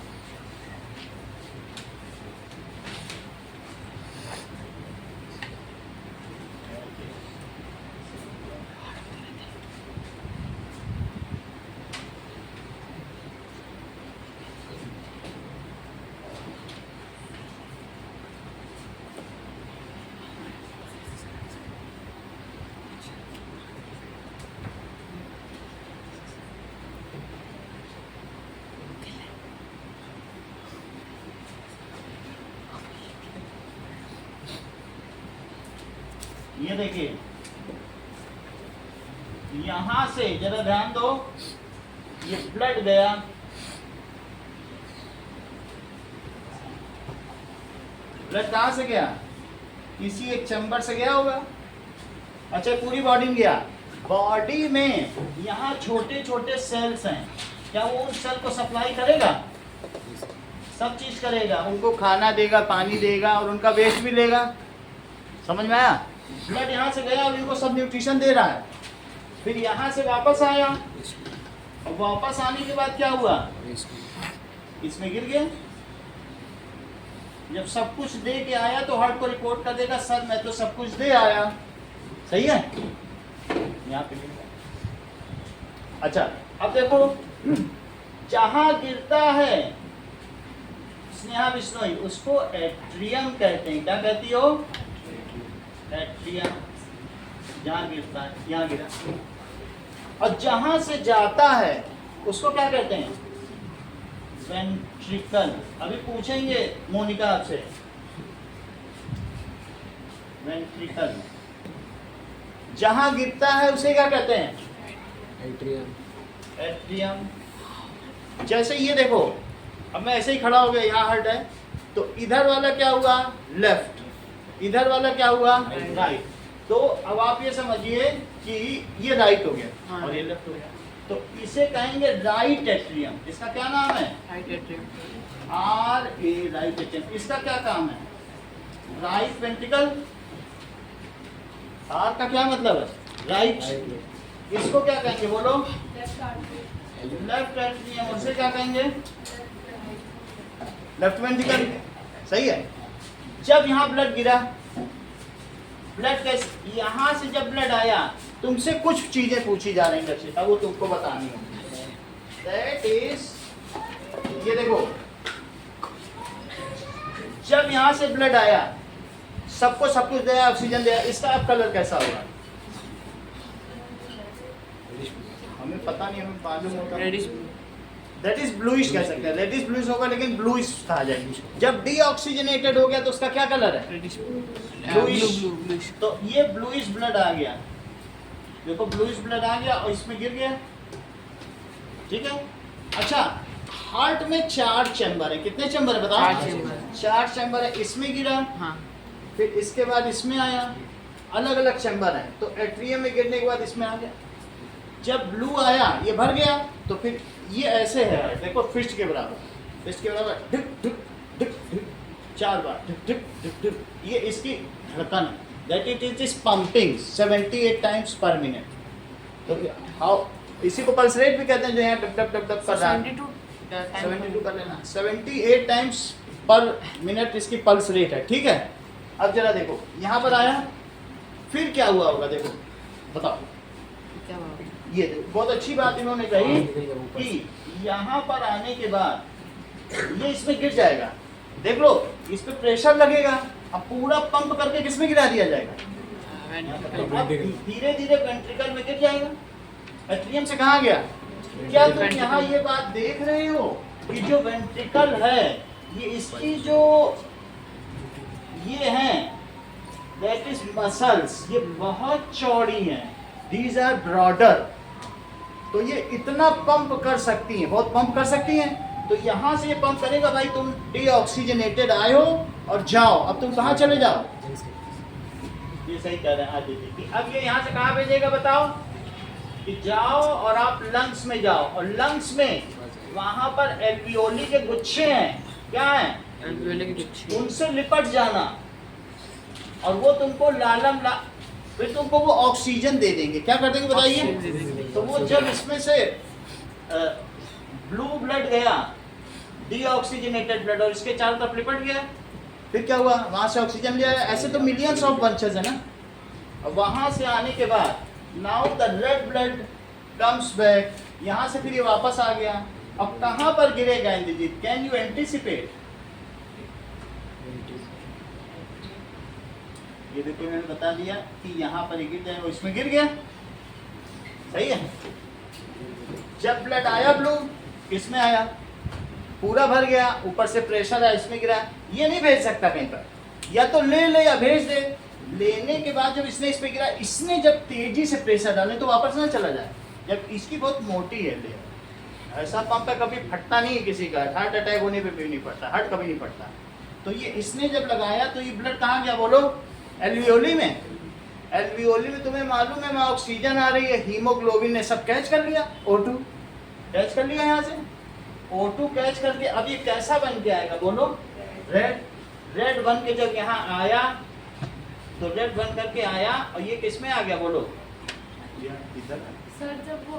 ये देखिए यहां से जरा ध्यान दो, ये ब्लड गया, ब्लड कहां से गया, किसी एक चैम्बर से गया होगा। अच्छा पूरी बॉडी में गया। बॉडी में यहाँ छोटे छोटे सेल्स हैं, क्या वो उन सेल को सप्लाई करेगा, सब चीज करेगा, उनको खाना देगा, पानी देगा और उनका वेस्ट भी लेगा। समझ में आया। ब्लड यहाँ से गया और इनको सब न्यूट्रिशन दे रहा है, फिर यहाँ से वापस आया और वापस आने के बाद क्या हुआ, इसमें गिर गया। जब सब कुछ दे के आया तो हार्ट को रिपोर्ट कर देगा, सर मैं तो सब कुछ दे आया, सही है। यहाँ पे अच्छा अब देखो जहां गिरता है स्नेहा बिश्नोई, उसको एट्रियम कहते हैं। क्या कहती हो, एट्रियम। जहां गिरता है, यहाँ गिरा। और जहां से जाता है उसको क्या कहते हैं, वेंट्रिकल। अभी पूछेंगे मोनिका आपसे, वेंट्रिकल। जहां गिरता है उसे क्या कहते हैं, एट्रियम। एट्रियम। जैसे ये देखो, अब मैं ऐसे ही खड़ा हो गया, यहाँ हार्ट है, तो इधर वाला क्या हुआ, लेफ्ट, इधर वाला क्या हुआ, राइट। तो अब आप ये समझिए कि ये राइट हो गया और ये लेफ्ट हो गया, तो इसे कहेंगे राइट एट्रियम। इसका क्या नाम है, right atrium. R A, right atrium. इसका क्या काम है, राइट वेंट्रिकल। आर का क्या मतलब है, राइट। इसको क्या कहेंगे बोलो, लेफ्ट एट्रियम। उसे क्या कहेंगे, लेफ्ट वेंट्रिकल। सही है। जब यहाँ ब्लड गिरा, ब्लड कैसे, यहाँ से जब ब्लड आया, तुमसे कुछ चीजें पूछी जा रही हैं रक्षिता, वो तुमको बतानी होगी। दैट इज, ये देखो जब यहाँ से ब्लड आया, सबको सब कुछ दिया, ऑक्सीजन दिया, इसका अब कलर कैसा होगा, हमें पता नहीं, हमें मालूम होता है। दैट इज ब्लूइश कह सकते हैं, रेडिश ब्लूइश होगा, लेकिन ब्लूइश कहा जाएगा। जब डीऑक्सीजनेटेड हो गया तो उसका क्या कलर है, ब्लूइश। तो ये ब्लूइश ब्लड आ गया, देखो ब्लूइश ब्लड आ गया और इसमें गिर गया, ठीक है। अच्छा हार्ट में 4 चैम्बर है, कितने चैम्बर है बताओ, 4 चैम्बर है। इसमें गिरा, हाँ। फिर इसके बाद इसमें आया, अलग अलग चैम्बर है। तो एट्रियम में गिरने के बाद इसमें आ गया। जब ब्लू आया, ये भर गया, तो फिर ये ऐसे है, देखो फिस्ट के बराबर, फिस्ट के बराबर, ढिक ढिक ढिक ढिक 4 बार, ढिक ढिक ढिक ढिक। ये इसकी धड़कन है, that it is pumping 78 times पर मिनट। तो हाउ, इसी को पल्स रेट भी कहते हैं, जो यहाँ टप टप टप टप कर रहा है। 72 कर लेना, 78 टाइम्स पर मिनट इसकी पल्स रेट है, ठीक है। अब जरा देखो यहाँ पर आया, फिर क्या हुआ होगा, देखो बताओ। क्या बात है? ये देखो, बहुत अच्छी बात इन्होंने कही कि यहाँ पर आने के बाद ये इसमें गिर जाएगा, देख लो इस पे प्रेशर लगेगा, अब पूरा पंप करके किसमें गिरा दिया जाएगा, तो अब धीरे धीरे वेंट्रिकल में गिर जाएगा। एट्रियम से कहाँ गया, क्या तुम यहाँ ये बात देख रहे हो कि जो वेंट्रिकल है, ये इसकी जो ये हैं, दैट इज मसल्स, ये बहुत चौड़ी हैं, दीज आर ब्रॉडर। तो ये इतना पंप कर सकती हैं, बहुत पंप कर सकती हैं। तो यहाँ से ये पंप करेगा, भाई तुम डीऑक्सीजनेटेड आए हो और जाओ, अब तुम कहाँ चले जाओ। ये सही कह रहे हैं आदित्य। अब ये यहाँ से कहाँ भेजेगा बताओ, कि जाओ और आप लंग्स में जाओ, और लंग्स में वहां पर एल्वियोली के गुच्छे हैं, क्या है, एल्वियोली के गुच्छे, उनसे लिपट जाना, और वो तुमको फिर तुमको वो ऑक्सीजन दे देंगे। क्या कर देंगे बताइए। तो वो जब इसमें से ब्लू ब्लड गया, डीऑक्सीजनेटेड ब्लड, और इसके चारों तरफ लिपट गया, फिर क्या हुआ, वहां से ऑक्सीजन लिया। ऐसे तो मिलियंस ऑफ बंचेस है ना। और वहां से आने के बाद now the red blood comes back, यहाँ से फिर ये वापस आ गया। अब कहाँ पर गिरेगा इंद्रजीत, कैन यू एंटिसिपेट। ये देखो मैंने बता दिया कि यहाँ पर गिर जाए, वो इसमें गिर गया, सही है। जब ब्लड आया ब्लू, किसमें आया, पूरा भर गया, ऊपर से प्रेशर है, इसमें गिरा। ये नहीं भेज सकता कहीं पर, या तो ले ले या भेज दे। लेने के बाद जब इसने इस पे गिरा, इसने जब तेजी से प्रेशर डाले तो वापस ना चला जाए। जब इसकी बहुत मोटी है लेयर, ऐसा पंप है कभी फटता नहीं है किसी का, हार्ट अटैक होने पे भी नहीं फटता, हार्ट कभी नहीं फटता। तो ये इसने जब लगाया तो ये ब्लड कहाँ गया बोलो, एल्वियोली में। एल्वियोली में तुम्हें मालूम है वहाँ ऑक्सीजन आ रही है, हीमोग्लोबिन ने सब कैच कर लिया, O2 कैच कर लिया यहाँ से। O2 कैच करके अब ये कैसा बन के आएगा बोलो, रेड। रेड बन के जब यहाँ आया तो रेड बन करके आया, और ये किसमें आ गया बोलो, इधर। सर जब वो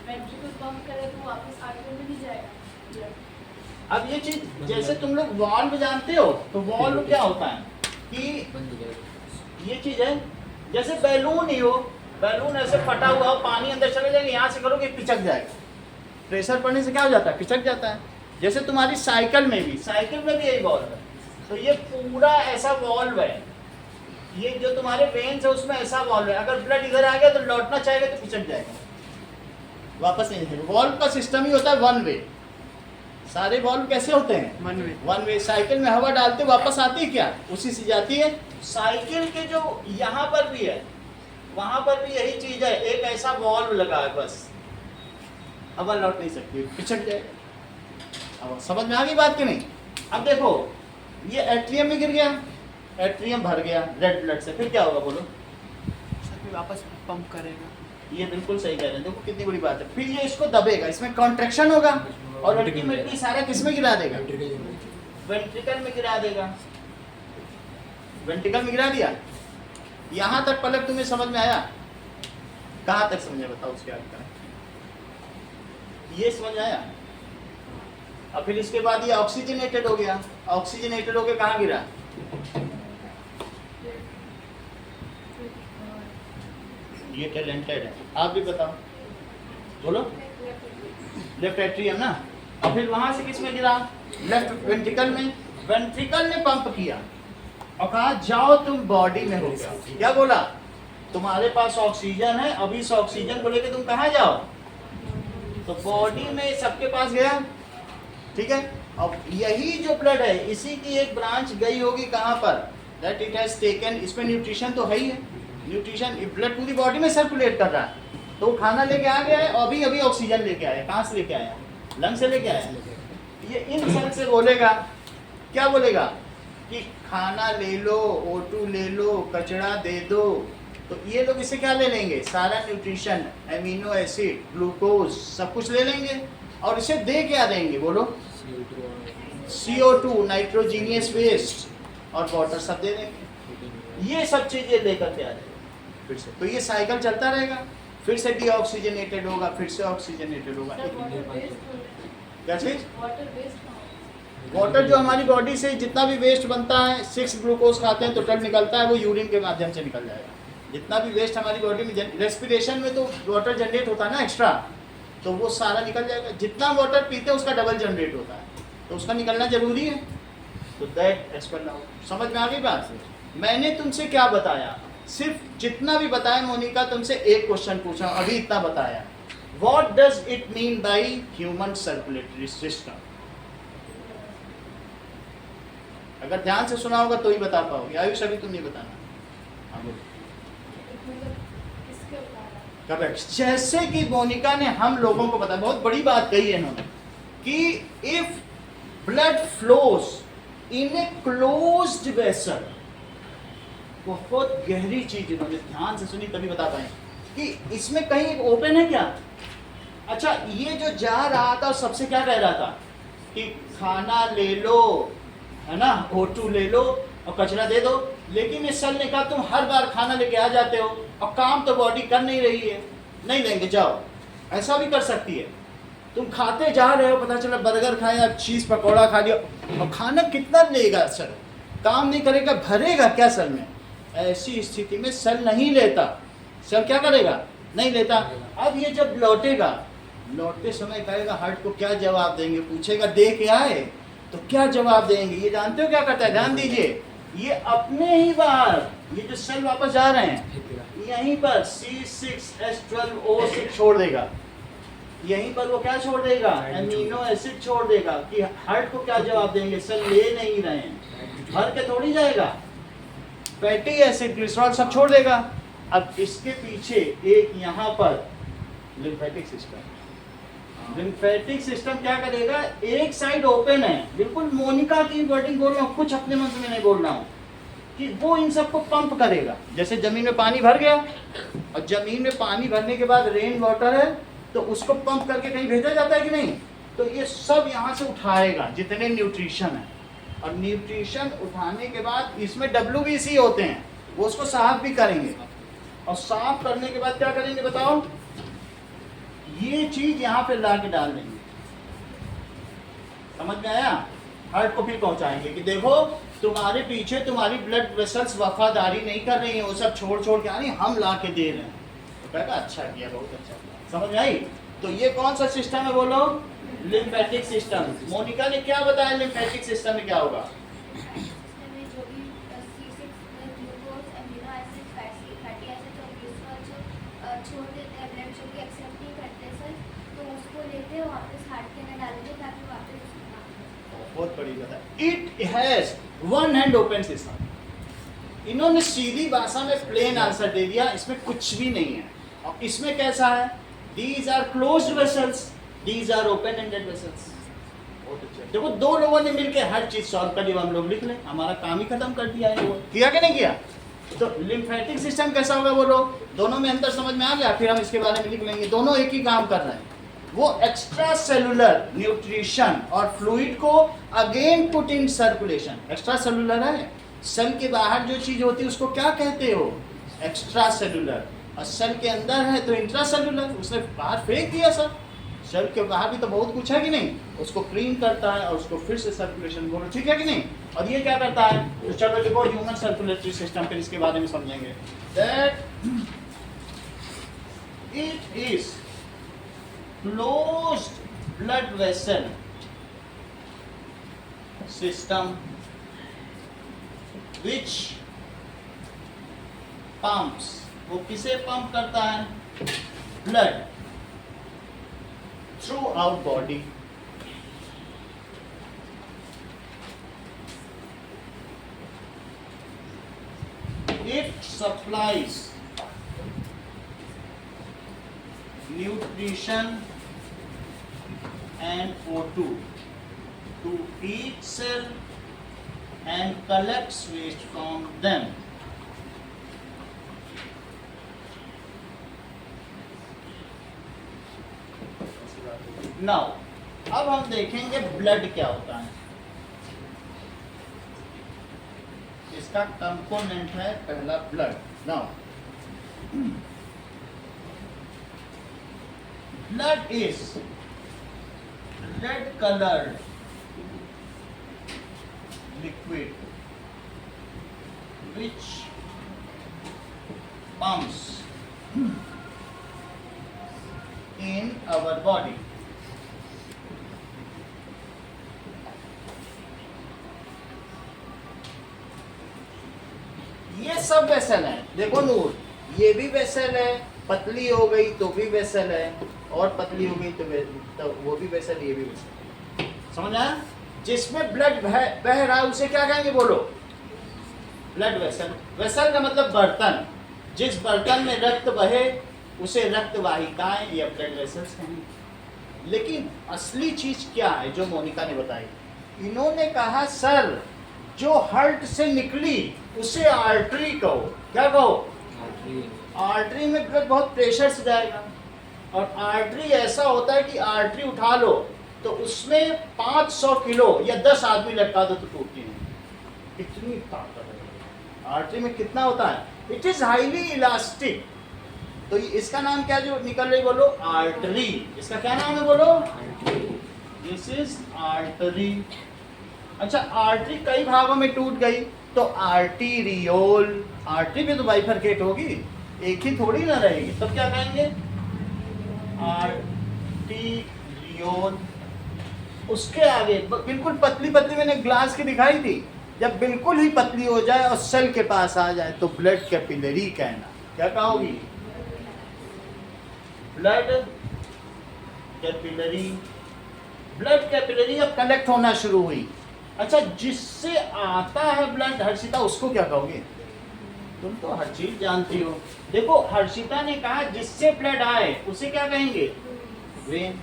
वेंट्रिकल पंप करे तो वापस आर्टरी में नहीं जाएगा। अब ये चीज जैसे तुम लोग वॉल्व जानते हो, तो वॉल्व क्या होता है कि ये चीज है जैसे बैलून ही हो, बैलून ऐसे फटा हुआ हो, पानी अंदर चले जाएगा, यहाँ से करोगे पिचक जाएगा, प्रेशर पड़ने से क्या हो जाता है, पिचक जाता है। जैसे तुम्हारी साइकिल में भी यही वॉल्व है। तो ये पूरा ऐसा वॉल्व है, ये जो तुम्हारे वेन्स है उसमें ऐसा वॉल्व है। अगर ब्लड इधर आ गया तो लौटना चाहेगा तो पिचक जाएगा, वापस नहीं जाएगा। वॉल्व का सिस्टम ही होता है वन वे। सारे वॉल्व कैसे होते हैं, वन वे। साइकिल में हवा डालते वापस आती है क्या, उसी से जाती है। साइकिल के जो यहाँ पर भी है, वहां पर भी यही चीज है, एक ऐसा वॉल्व लगा है, बस हवा लौट नहीं सकती, पिचक जाएगा। अब समझ में आ गई बात कि नहीं। अब देखो ये एट्रियम में गिर गया, एट्रियम भर गया रेड ब्लड से, फिर क्या होगा बोलो, वापस पंप करेगा। ये बिल्कुल सही कह रहे हैं, देखो कितनी बड़ी बात है। फिर ये इसको दबेगा, इसमें कॉन्ट्रैक्शन होगा, और अल्टीमेटली सारा किसमें गिरा देगा, वेंट्रिकल में गिरा देगा। वेंट्रिकल में गिरा दिया। यहाँ तक पलक तुम्हें समझ में आया, कहाँ तक समझे बताओ, उसके आगे करें। ये समझ में आया। अब फिर इसके बाद ये ऑक्सीजनेटेड हो गया, ऑक्सीजनेटेड होके कहाँ गिरा, ये टैलेंटेड है, आप भी बताओ बोलो, लेफ्ट एट्रियम ना। और फिर वहां से किस में गिरा, लेफ्ट वेंट्रिकल में। वेंट्रिकल ने पंप किया और कहा जाओ तुम बॉडी में हो गया। क्या बोला, तुम्हारे पास ऑक्सीजन है, अभी इस ऑक्सीजन को लेकर तुम कहाँ जाओ, तो बॉडी में सबके पास गया, ठीक है। अब यही जो ब्लड है, इसी की एक ब्रांच गई होगी कहाँ पर, दैट इट हैज टेकन, इसमें न्यूट्रिशन तो है ही है, न्यूट्रिशन ब्लड पूरी बॉडी में सर्कुलेट कर रहा है, तो खाना लेके आ गया है, अभी अभी ऑक्सीजन लेके आया। कहाँ से लेके आया, लंग से लेके आया। ये इन सेल से बोलेगा, क्या बोलेगा कि खाना ले लो, O2 ले लो, कचरा दे दो। तो ये लोग इसे क्या ले लेंगे, सारा न्यूट्रिशन, एमिनो एसिड, ग्लूकोज सब कुछ ले लेंगे, और इसे दे क्या देंगे बोलो, CO2 नाइट्रोजीनियस वेस्ट और वाटर सब दे देंगे। ये सब चीजें लेकर के आ जाएगा फिर से। तो ये साइकिल चलता रहेगा, फिर से डीऑक्सीजनेटेड होगा, फिर से ऑक्सीजनेटेड होगा। क्या चीज, वाटर जो हमारी बॉडी से जितना भी वेस्ट बनता है, 6 ग्लूकोज खाते हैं तो टल निकलता है, वो यूरिन के माध्यम से निकल जाएगा। जितना भी वेस्ट हमारी बॉडी में, रेस्पिरेशन में तो वाटर जनरेट होता है ना एक्स्ट्रा, तो वो सारा निकल जाएगा। जितना वाटर पीते हैं उसका डबल जनरेट होता है, तो उसका निकलना जरूरी है। तो दैट एज पर नाउ समझ में आ गई बात। मैंने तुमसे क्या बताया, सिर्फ जितना भी बताया मोनिका, तुमसे एक क्वेश्चन पूछा, अभी इतना बताया। What does it mean by human circulatory system. अगर ध्यान से सुना होगा तो ही बता पाओगे, आयुष अभी तुम नहीं बताना। हाँ बोलो। करेक्ट। जैसे कि मोनिका ने हम लोगों को बताया, बहुत बड़ी बात कही है इन्होंने, कि if blood flows in a closed vessel, बहुत गहरी चीज इन्होंने ध्यान से सुनी तभी बता पाए कि इसमें कहीं ओपन है क्या। अच्छा, ये जो जा रहा था सबसे क्या कह रहा था कि खाना ले लो, है ना, O2 ले लो और कचरा दे दो, लेकिन इस सेल ने कहा तुम हर बार खाना लेके आ जाते हो और काम तो बॉडी कर नहीं रही है, नहीं लेंगे जाओ। ऐसा भी कर सकती है, तुम खाते जा रहे हो, पता चला बर्गर खाया, चीज पकौड़ा खा लिया, और खाना कितना लेगा सेल, काम नहीं करेगा, भरेगा क्या सेल में। ऐसी स्थिति में सेल नहीं लेता, सेल क्या करेगा, नहीं लेता। अब ये जब लौटेगा, लौटते समय कहेगा हार्ट को क्या जवाब देंगे, पूछेगा दे के आए, तो क्या जवाब देंगे। ये जानते हो क्या करता है, ध्यान दीजिए, ये अपने ही बाहर ये जो सेल वापस जा रहे हैं यहीं पर C6H12O6 छोड़ देगा, यहीं पर वो क्या छोड़ देगा, एमिनो एसिड छोड़ देगा, कि हार्ट को क्या जवाब देंगे, सेल ले नहीं रहे हैं, भर के थोड़ी जाएगा, फैटी एसिड ग्लिसरॉल सब छोड़ देगा। अब इसके पीछे एक यहाँ पर लिम्फेटिक सिस्टम, लिम्फेटिक सिस्टम क्या करेगा, एक साइड ओपन है, बिल्कुल मोनिका की वर्डिंग बोल रहा हूँ, कुछ अपने मन से मैं नहीं बोल रहा हूँ, कि वो इन सबको पंप करेगा। जैसे जमीन में पानी भर गया और जमीन में पानी भरने के बाद रेन वाटर है तो उसको पंप करके कहीं भेजा जाता है कि नहीं, तो ये सब यहाँ से उठाएगा जितने न्यूट्रिशन है, और न्यूट्रिशन उठाने के बाद इसमें WBC होते हैं, वो उसको साफ भी करेंगे, और साफ करने के बाद क्या करेंगे बताओ, ये चीज यहाँ पे ला के डाल देंगे। समझ में आया, हार्ट को फिर पहुंचाएंगे कि देखो तुम्हारे पीछे तुम्हारी ब्लड वेसल्स वफादारी नहीं कर रही हैं, वो सब छोड़ छोड़ के आ रही, हम ला के दे रहे हैं। तो कहेगा अच्छा किया, बहुत अच्छा किया, समझ में आई। तो ये कौन सा सिस्टम है बोलो, लिम्फेटिक सिस्टम। मोनिका ने क्या बताया लिम्फेटिक सिस्टम में क्या होगा, सिस्टम में जो भी C6 glucose, amino acid, fatty acid और ग्लिसरॉल जो छोड़ देते हैं, ब्लड जो भी एक्सेप्ट नहीं करते सर, तो उसको लेते हैं वापस हार्ट के अंदर डाल देते ताकि वापस उसको काम करे। बहुत बड़ी बात है। It has one hand open system. इन्होंने सीधी भाषा में प्लेन आंसर दे दिया, इसमें कुछ भी नहीं है। और इसमें कैसा है, these are closed vessels, these are open ended vessels. बहुत अच्छा, देखो दो लोगों ने मिलकर हर चीज सॉल्व कर दी, हम लोग लिख लें, हमारा काम ही खत्म कर दिया है। वो किया कि नहीं किया। तो लिम्फेटिक सिस्टम कैसा होगा बोलो, दोनों में अंतर समझ में आ गया, फिर हम इसके बारे में लिख लेंगे। दोनों एक ही काम कर रहे हैं, वो एक्स्ट्रा सेलुलर न्यूट्रिशन और फ्लूइड को again put in circulation. Extra cellular है, सेल के बाहर जो चीज होती है उसको क्या कहते हो, एक्स्ट्रा सेलुलर, और सेल के अंदर है तो इंट्रा सेलुलर, उसने बाहर फेंक दिया सर। सेल के बाहर भी तो बहुत कुछ है कि नहीं, उसको क्लीन करता है और उसको फिर से सर्कुलेशन बोलो, ठीक है कि नहीं। और ये क्या करता है, तो चलो देखो ह्यूमन सर्कुलेटरी सिस्टम, फिर इसके बारे में समझेंगे। That it is closed blood vessel system which pumps, वो किसे पंप करता है, blood through out body. It supplies nutrition and O2 to each cell and collects waste from them. Now, अब हम देखेंगे ब्लड क्या होता है। इसका कंपोनेंट है पहला blood. Now blood is red colored liquid which pumps in our body. ये सब वेसल है, देखो नूर, ये भी वेसल है, पतली हो गई तो भी वेसल है, और पतली हो गई तो वो भी वेसल, ये भी वेसल। समझ आया। जिसमें ब्लड बह रहा है उसे क्या कहेंगे बोलो, ब्लड वेसल। वेसल का मतलब बर्तन, जिस बर्तन में रक्त बहे उसे रक्त वाहिकाएं या ब्लड वेसल्स कहेंगे। लेकिन असली चीज क्या है जो मोनिका ने बताई? इन्होंने कहा सर जो हार्ट से निकली उसे आर्टरी कहो। क्या कहो? आर्टरी में ब्लड बहुत प्रेशर से जाएगा, और आर्टरी ऐसा होता है कि आर्टरी उठा लो तो उसमें 500 किलो या 10 आदमी लटका दो तो टूटती नहीं, इतनी ताकत है आर्टरी में। कितना होता है? It is highly elastic. तो इसका नाम क्या जो निकल रही बोलो? आर्टरी। इसका क्या नाम है बोलो? This is artery. अच्छा, आर्टरी कई भागों में टूट गई तो आर्टीरियोल। आर्टरी भी तो बाइफरकेट होगी, एक ही थोड़ी ना रहेगी, तब क्या कहेंगे? आर्टीरियोल। उसके आगे बिल्कुल पतली पतली मैंने ग्लास की दिखाई थी, जब बिल्कुल ही पतली हो जाए और सेल के पास आ जाए तो ब्लड कैपिलरी कहना। क्या कहोगी? Blood capillary. ब्लड कैपिलरी अब कलेक्ट होना शुरू हुई। अच्छा, जिससे आता है ब्लड हर्षिता, उसको क्या कहोगे? तुम तो हर चीज जानती हो। देखो, हर्षिता ने कहा जिससे ब्लड आए उसे क्या कहेंगे? वेन।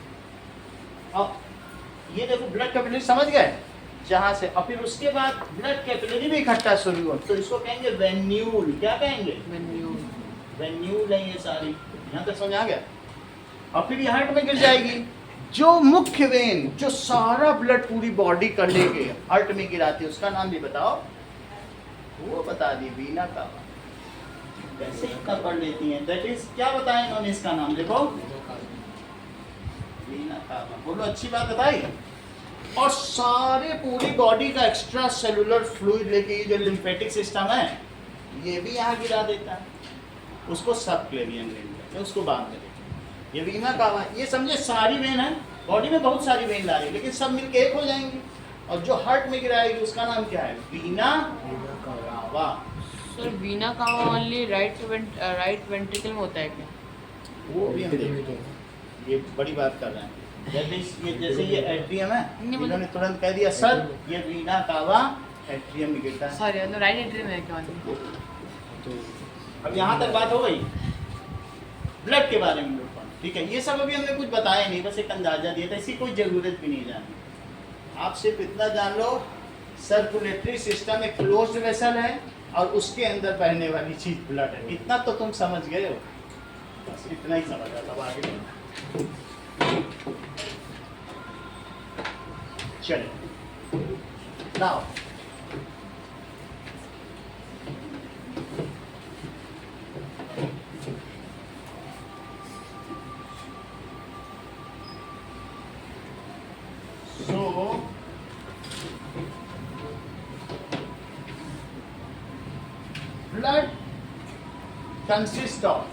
अब ये देखो ब्लड कैपिलरी समझ गए जहां से, और फिर उसके बाद ब्लड कैपिलरी भी इकट्ठा शुरू हो तो इसको कहेंगे वेन्यूल। क्या कहेंगे? वेन्यूल। वेन्यूल है ये सारी। यहाँ तक समझ आ गया? और फिर ये हार्ट में गिर जाएगी। जो मुख्य वेन जो सारा ब्लड पूरी बॉडी कर लेके हार्ट में गिराती है उसका नाम भी बताओ। वो बता दी, वीना कावा। कैसे इतना पढ़ लेती हैं? दैट इज, क्या बताएं इन्होंने इसका नाम? देखो, वीना कावा। बोलो, अच्छी बात बताई। और सारे पूरी बॉडी का एक्स्ट्रा सेलुलर फ्लूइड लेके ये जो लिम्फेटिक सिस्टम है ये भी यहाँ गिरा देता है। उसको सब क्लेवियन वेन कहते हैं, उसको बाद में देखें। ये वीना कावा, ये समझे सारी वेन है, बॉडी में बहुत सारी वेन ला रही है लेकिन सब मिलके एक हो जाएंगी, और जो हार्ट में गिराएगी उसका नाम क्या है? वीना कावा। सर वीना कावा ओनली राइट वेंट्रिकल में होता है क्या? वो भी हम देखेंगे। ये बड़ी बात कर रहे हैं। जैसे ये एट्रियम है, इन्होंने तुरंत कह दिया सर ये वीना कावा एट्रियम में गिरता है। सॉरी, राइट एट्रियम है क्या? अब यहाँ तक बात हो गई ब्लड के बारे में। ठीक है, ये सब अभी हमने कुछ बताया नहीं, बस एक अंदाजा दिया था, इसकी कोई जरूरत भी नहीं जानने। आप सिर्फ इतना जान लो, सर्कुलेटरी सिस्टम एक क्लोज्ड वेसल है और उसके अंदर बहने वाली चीज ब्लड है। इतना तो तुम समझ गए हो, बस इतना ही समझ आता। अब आगे चलो, नाउ ब्लड कंसिस्ट ऑफ,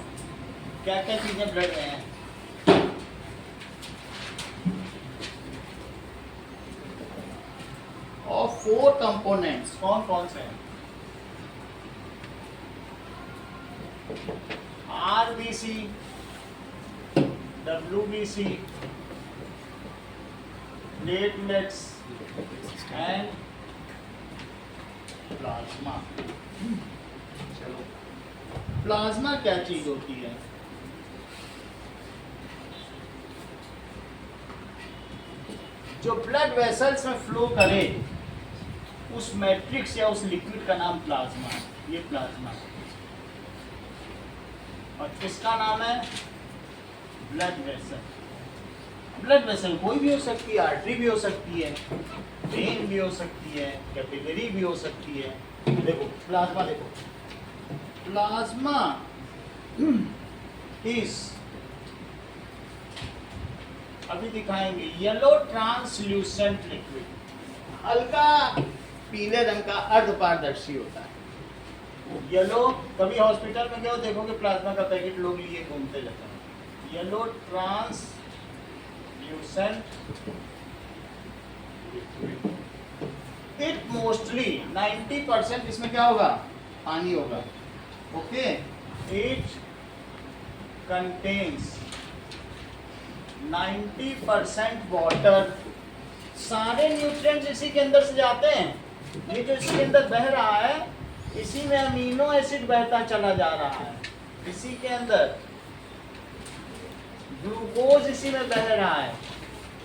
क्या क्या चीजें ब्लड में हैं? Of 4 components. कौन कौन से हैं? RBC, WBC, platelets and plasma. चलो, प्लाज्मा क्या चीज होती है? जो ब्लड वेसल्स में फ्लो करे उस मैट्रिक्स या उस लिक्विड का नाम प्लाज्मा है। ये प्लाज्मा है, और इसका नाम है ब्लड वेसल। ब्लड वेसल कोई भी हो सकती है, आर्टरी भी हो सकती है, वेन भी हो सकती है, कैपिलरी भी हो सकती है। देखो प्लाज्मा, देखो प्लाज्मा इज, अभी दिखाएंगे, येलो ट्रांसल्यूसेंट लिक्विड, हल्का पीले रंग का अर्धपारदर्शी होता है। येलो, कभी हॉस्पिटल में गए देखोगे प्लाज्मा का पैकेट लोग लिए घूमते रहते हैं। Yellow translucent liquid, it mostly 90% इसमें क्या होगा? पानी होगा। Okay, it contains 90% water. सारे न्यूट्रिएंट्स इसी के अंदर से जाते हैं। ये जो इसके अंदर बह रहा है इसी में अमीनो एसिड बहता चला जा रहा है, इसी के अंदर ग्लूकोज इसी में बह रहा है,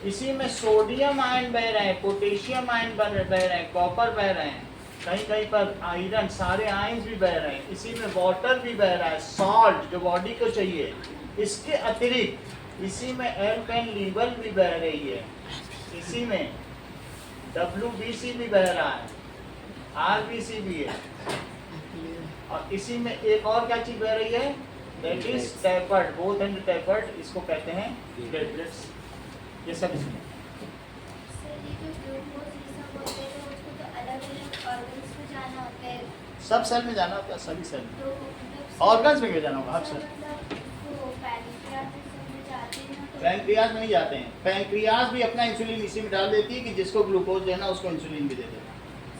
इसी में सोडियम आयन बह रहे हैं, पोटेशियम आयन बह रहे हैं, कॉपर बह रहे हैं, कहीं कहीं पर आयरन, सारे आयन्स भी बह रहे हैं, इसी में वाटर भी बह रहा है, सॉल्ट जो बॉडी को चाहिए। इसके अतिरिक्त इसी में एल्पेनलीबल भी बह रही है, इसी में WBC भी बह रहा है, RBC भी है, और इसी में एक और क्या चीज बह रही है, that is tapered, both and tapered, इसको कहते हैं प्लेटलेट्स। ये सब इसमें सर ये जो ग्लूकोज ये सब होते हैं तो उसको तो अलग-अलग ऑर्गन्स में जाना होता है, सब सेल में जाना होता है, सभी सेल में। तो मतलब ऑर्गन्स में क्यों जाना होगा हर सर सेल? मतलब वो पैनक्रियाज में सब में जाते हैं ना, तो पैंक्रियाज में नहीं जाते हैं, पैंक्रियाज भी अपना इंसुलिन इसी में डाल देती है कि जिसको ग्लूकोज देना उसको इंसुलिन भी दे देना,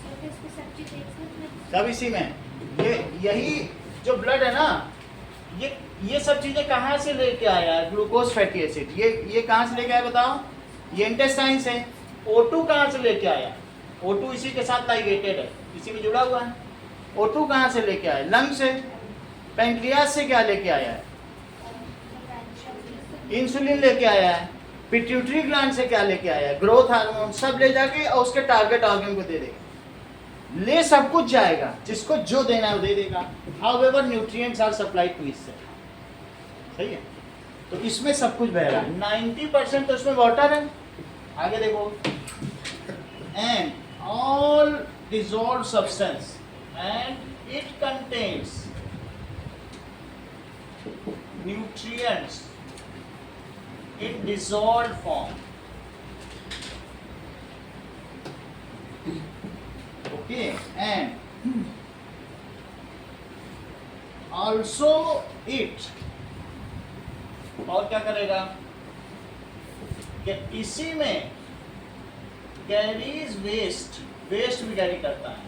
सर फिर इसको सब चीज़ एक साथ में सब इसी में। यही जो ब्लड है ना, ये सब चीजें कहाँ से लेके आया है, ग्लूकोज फैटी एसिड, ये कहाँ से लेके आया बताओ, ये इंटेस्टाइन से। O2 कहाँ से लेके आया, O2 इसी के साथ लाइगेटेड है, इसी में जुड़ा हुआ है। O2 कहाँ से लेके आया, लंग से। पैंक्रियाज से क्या लेके आया है, इंसुलिन लेके आया है। पिट्यूटरी ग्लैंड से क्या लेके आया है, ग्रोथ हार्मोन, सब ले जाके और उसके टारगेट ऑर्गन को दे देगा। ले सब कुछ जाएगा, जिसको जो देना है वो दे देगा। However nutrients are supplied to इससे, सही है। तो इसमें सब कुछ बह रहा है, 90% तो इसमें वाटर है। आगे देखो, and all dissolved substance and it contains nutrients in dissolved form. Okay, and also it, और क्या करेगा कि इसी में कैरीज वेस्ट भी कैरी करता है,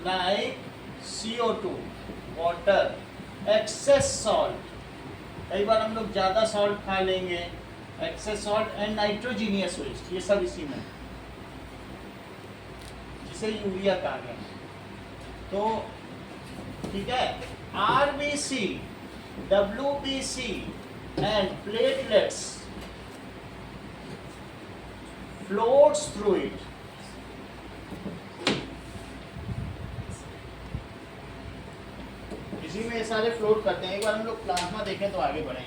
like CO2, water, access salt. कई बार हम लोग ज़्यादा सॉल्ट खा लेंगे, excess salt and nitrogenous waste, ये सब इसी में, जिसे यूरिया कहा गया। तो ठीक है, RBC, WBC and platelets floats through it. इसी में ये सारे फ्लोट करते हैं। एक बार हम लोग प्लाज्मा देखें तो आगे बढ़ें।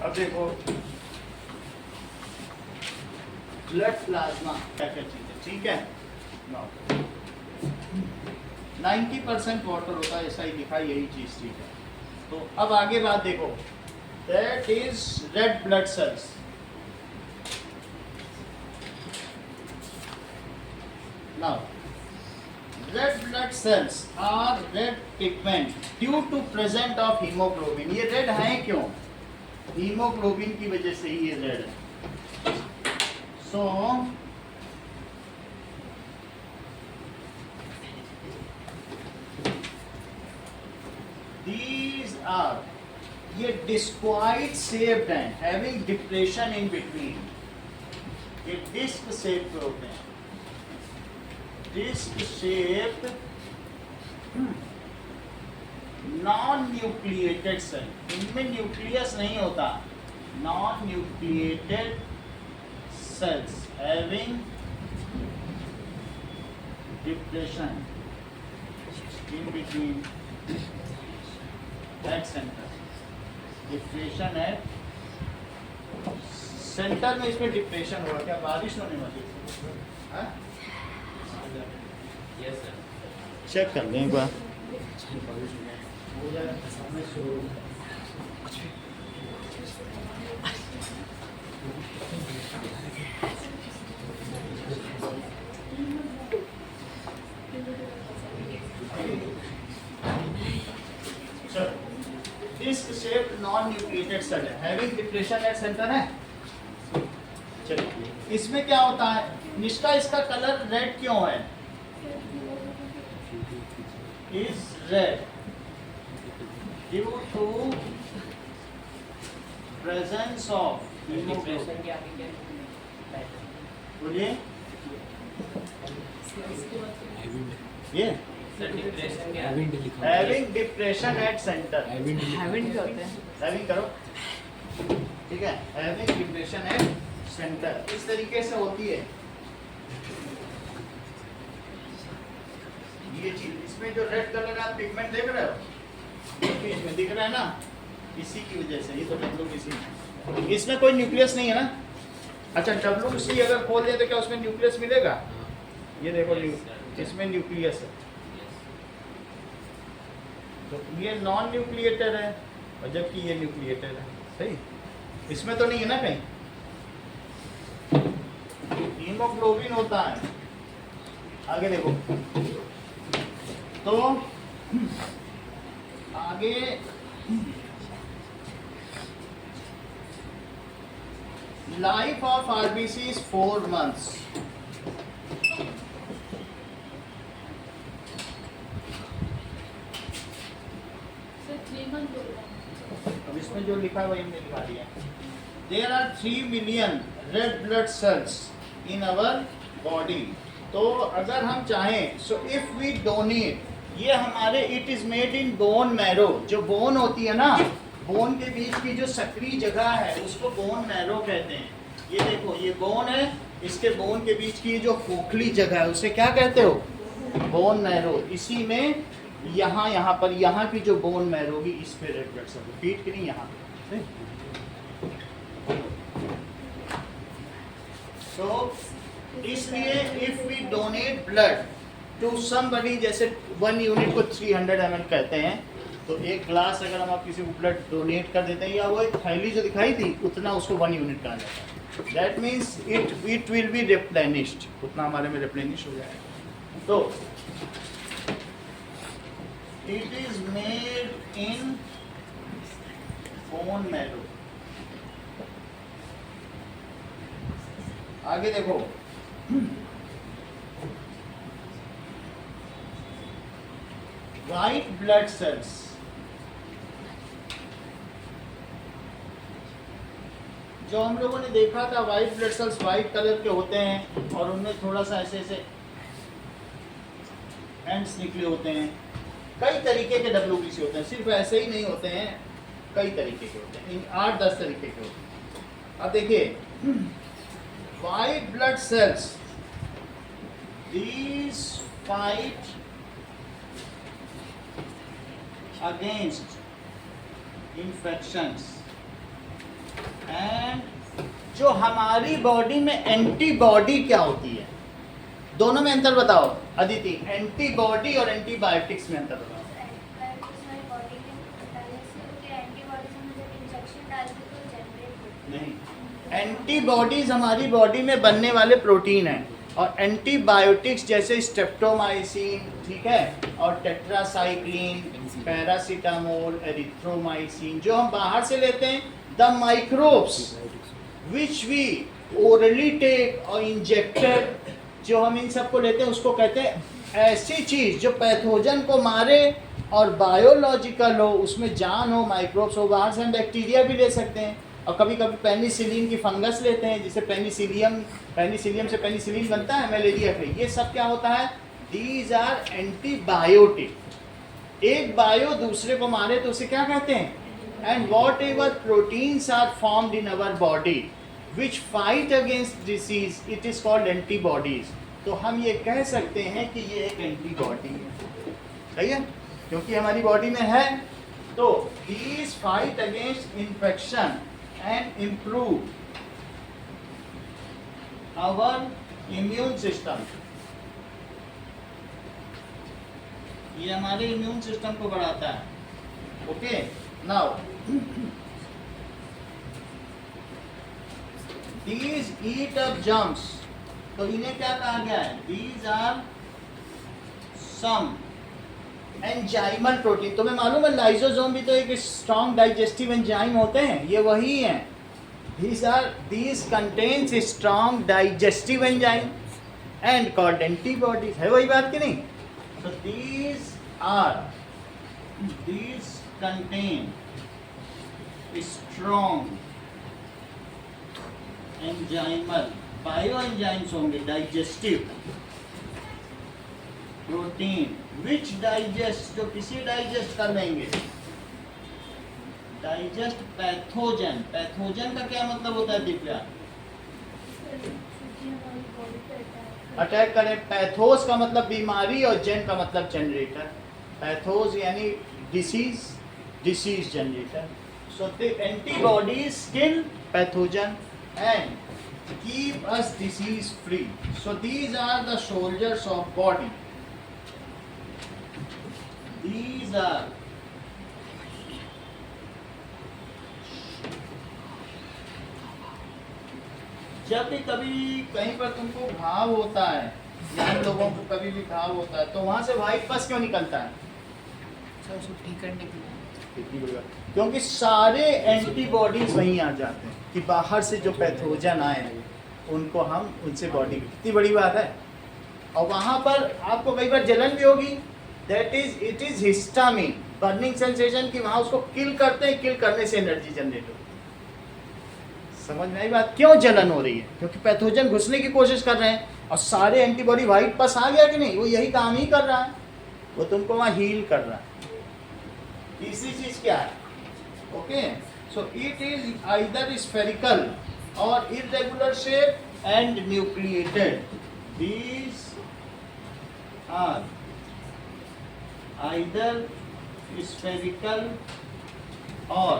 अब देखो ब्लड प्लाज्मा क्या क्या चीज है, ठीक है। 90% वाटर होता है, ऐसा ही दिखा, यही चीज ठीक है। तो अब आगे बात देखो, that is red blood cells. Now red blood cells are red pigment due to present of haemoglobin. ये रेड है क्यों, हीमोग्लोबिन की वजह से ही ये रेड है। सो these are, ये डिस्क्वाइड शेप्ड हैं, हैविंग डिप्रेशन इन बिटवीन। ये डिस्क शेप पे होते हैं, disc shape, non nucleated cell. इनमें न्यूक्लियस नहीं होता, non nucleated cells having depression in between at centre. Depression है सेंटर में, इसमें डिप्रेशन हुआ। क्या बारिश होने वाली है? चेक कर लें एक बार। Disc shaped non nucleated cell है, हैविंग डिप्रेशन एट सेंटर है। चलिए इसमें क्या होता है, निष्का इसका कलर रेड क्यों है? Is red due to presence of depression के आगे क्या है? बोलिए ये डिप्रेशन के having depression at centre, having क्या होता है? हैविंग करो, ठीक है, हैविंग डिप्रेशन एट सेंटर इस तरीके से होती है ये चीज। इसमें जो रेड कलर आप पिगमेंट देख रहे हो, देखिए इसमें दिख रहा है ना, इसी की वजह से। ये तो WBC, इसमें कोई न्यूक्लियस नहीं है ना। अच्छा WBC अगर खोल दें तो क्या उसमें न्यूक्लियस मिलेगा? ये देखो इसमें न्यूक्लियस है, तो ये नॉन न्यूक्लिएटेड है और जबकि ये न्यूक्लिएटेड है। सही, इसमें तो नहीं है ना कहीं। हीमोग्लोबिन होता है, आगे देखो तो आगे life of RBC is 4 months। Sir 3 month हो गया। अब इसमें जो लिखा है वही हमने लिखा दिया। There are 3 million red blood cells in our body. तो अगर हम चाहें, सो इफ वी डोनेट, ये हमारे it is made in bone marrow. जो बोन होती है ना, बोन के बीच की जो सक्रिय जगह है उसको बोन मैरो कहते हैं। ये देखो ये बोन है, इसके बोन के बीच की जो खोखली जगह है उसे क्या कहते हो? Bone marrow. इसी में यहाँ पर यहाँ की जो बोन मैरो होगी इस पे रेड ब्लड सेल, पीठ की नहीं, यहाँ पे। तो इसलिए if we donate blood to somebody, जैसे 1 यूनिट को 300 ml कहते हैं, तो एक ग्लास अगर हम आप किसी को ब्लड डोनेट कर देते हैं, या वो एक थैली जो दिखाई थी उतना, उसको 1 यूनिट कहा जाता है। That means it will be replenished, उतना हमारे में रिप्लेनिश हो जाएगा। तो it is made in bone marrow. आगे देखो, व्हाइट ब्लड सेल्स, जो हम लोगों ने देखा था white blood cells white colour के होते हैं और उनमें थोड़ा सा ऐसे ऐसे एंड्स निकले होते हैं। कई तरीके के WBC होते हैं, सिर्फ ऐसे ही नहीं होते हैं, कई तरीके के होते हैं, 8-10 तरीके के होते हैं। अब देखिए white blood cells, these fight against infections, and जो हमारी बॉडी में एंटीबॉडी क्या होती है, दोनों में अंतर बताओ अदिति। एंटीबॉडी और एंटीबायोटिक्स में अंतर बताओ। नहीं, एंटीबॉडीज हमारी बॉडी में बनने वाले प्रोटीन हैं, और एंटीबायोटिक्स जैसे स्ट्रेप्टोमाइसिन, ठीक है, और टेट्रासाइक्लिन, पैरासीटामोल, एरिथ्रोमाइसिन, जो हम बाहर से लेते हैं, the microbes which we orally take or injected, जो हम इन सबको लेते हैं उसको कहते हैं ऐसी चीज़ जो पैथोजन को मारे और बायोलॉजिकल हो, उसमें जान हो, माइक्रोब्स हो। बाहर से हम बैक्टीरिया भी ले सकते हैं, और कभी कभी पेनिसिलिन की फंगस लेते हैं, जिसे पेनिसिलियम से पेनिसिलिन बनता है मलेरिया के। ये सब क्या होता है? These are antibiotic. एक बायो दूसरे को मारे तो उसे क्या कहते हैं? And whatever proteins are formed in our body which fight against disease, it is called antibodies. तो हम ये कह सकते हैं कि ये एक एंटीबॉडी है, सही है, क्योंकि हमारी बॉडी में है। तो these fight against infection and improve our immune system। ये हमारे इम्यून सिस्टम को बढ़ाता है. Okay, now these eat up germs. तो इन्हें क्या कहा गया है? These are some enzymal protein. तुम्हें मालूम है लाइसोसोम भी तो एक स्ट्रॉन्ग डाइजेस्टिव एंजाइम होते हैं, ये वही हैं. These contains strong digestive enzyme and called antibodies. है वही बात कि नहीं? So these contain strong enzymal bioenzymes होंगे digestive प्रोटीन विच डाइजेस्ट, जो किसी डाइजेस्ट कर लेंगे. Digest pathogen. पैथोजन का क्या मतलब होता है दिव्या? अटैक करें. पैथोस का मतलब बीमारी और जेन का मतलब जनरेटर. पैथोस यानी disease, disease generator. So the antibodies kill pathogen and keep us disease free. So these are the soldiers of body. These are जब भी कभी कहीं पर तुमको घाव होता है, या लोगों को कभी भी घाव होता है, तो वहां से व्हाइट पस क्यों निकलता है? सर उसको ठीक करने के लिए. कितनी बड़ी बात. क्योंकि सारे एंटीबॉडीज वहीं आ जाते हैं कि बाहर से जो पैथोजन आए हैं उनको हम उनसे बॉडी. कितनी बड़ी बात है. और वहां पर आपको कई बार जलन भी होगी. It is histamine, burning sensation, कि वहां उसको किल करते हैं, किल करने से एनर्जी जनरेट होती है. समझ में आई बात? क्यों जलन हो रही है? क्योंकि पैथोजन घुसने की कोशिश कर रहे हैं. और सारे एंटीबॉडी व्हाइट पस आ गया कि नहीं, वो यही काम ही कर रहा है, वो तुमको वहां हील कर रहा है. तीसरी चीज क्या है? Okay, so it is either spherical और irregular shape and nucleated. These are either spherical or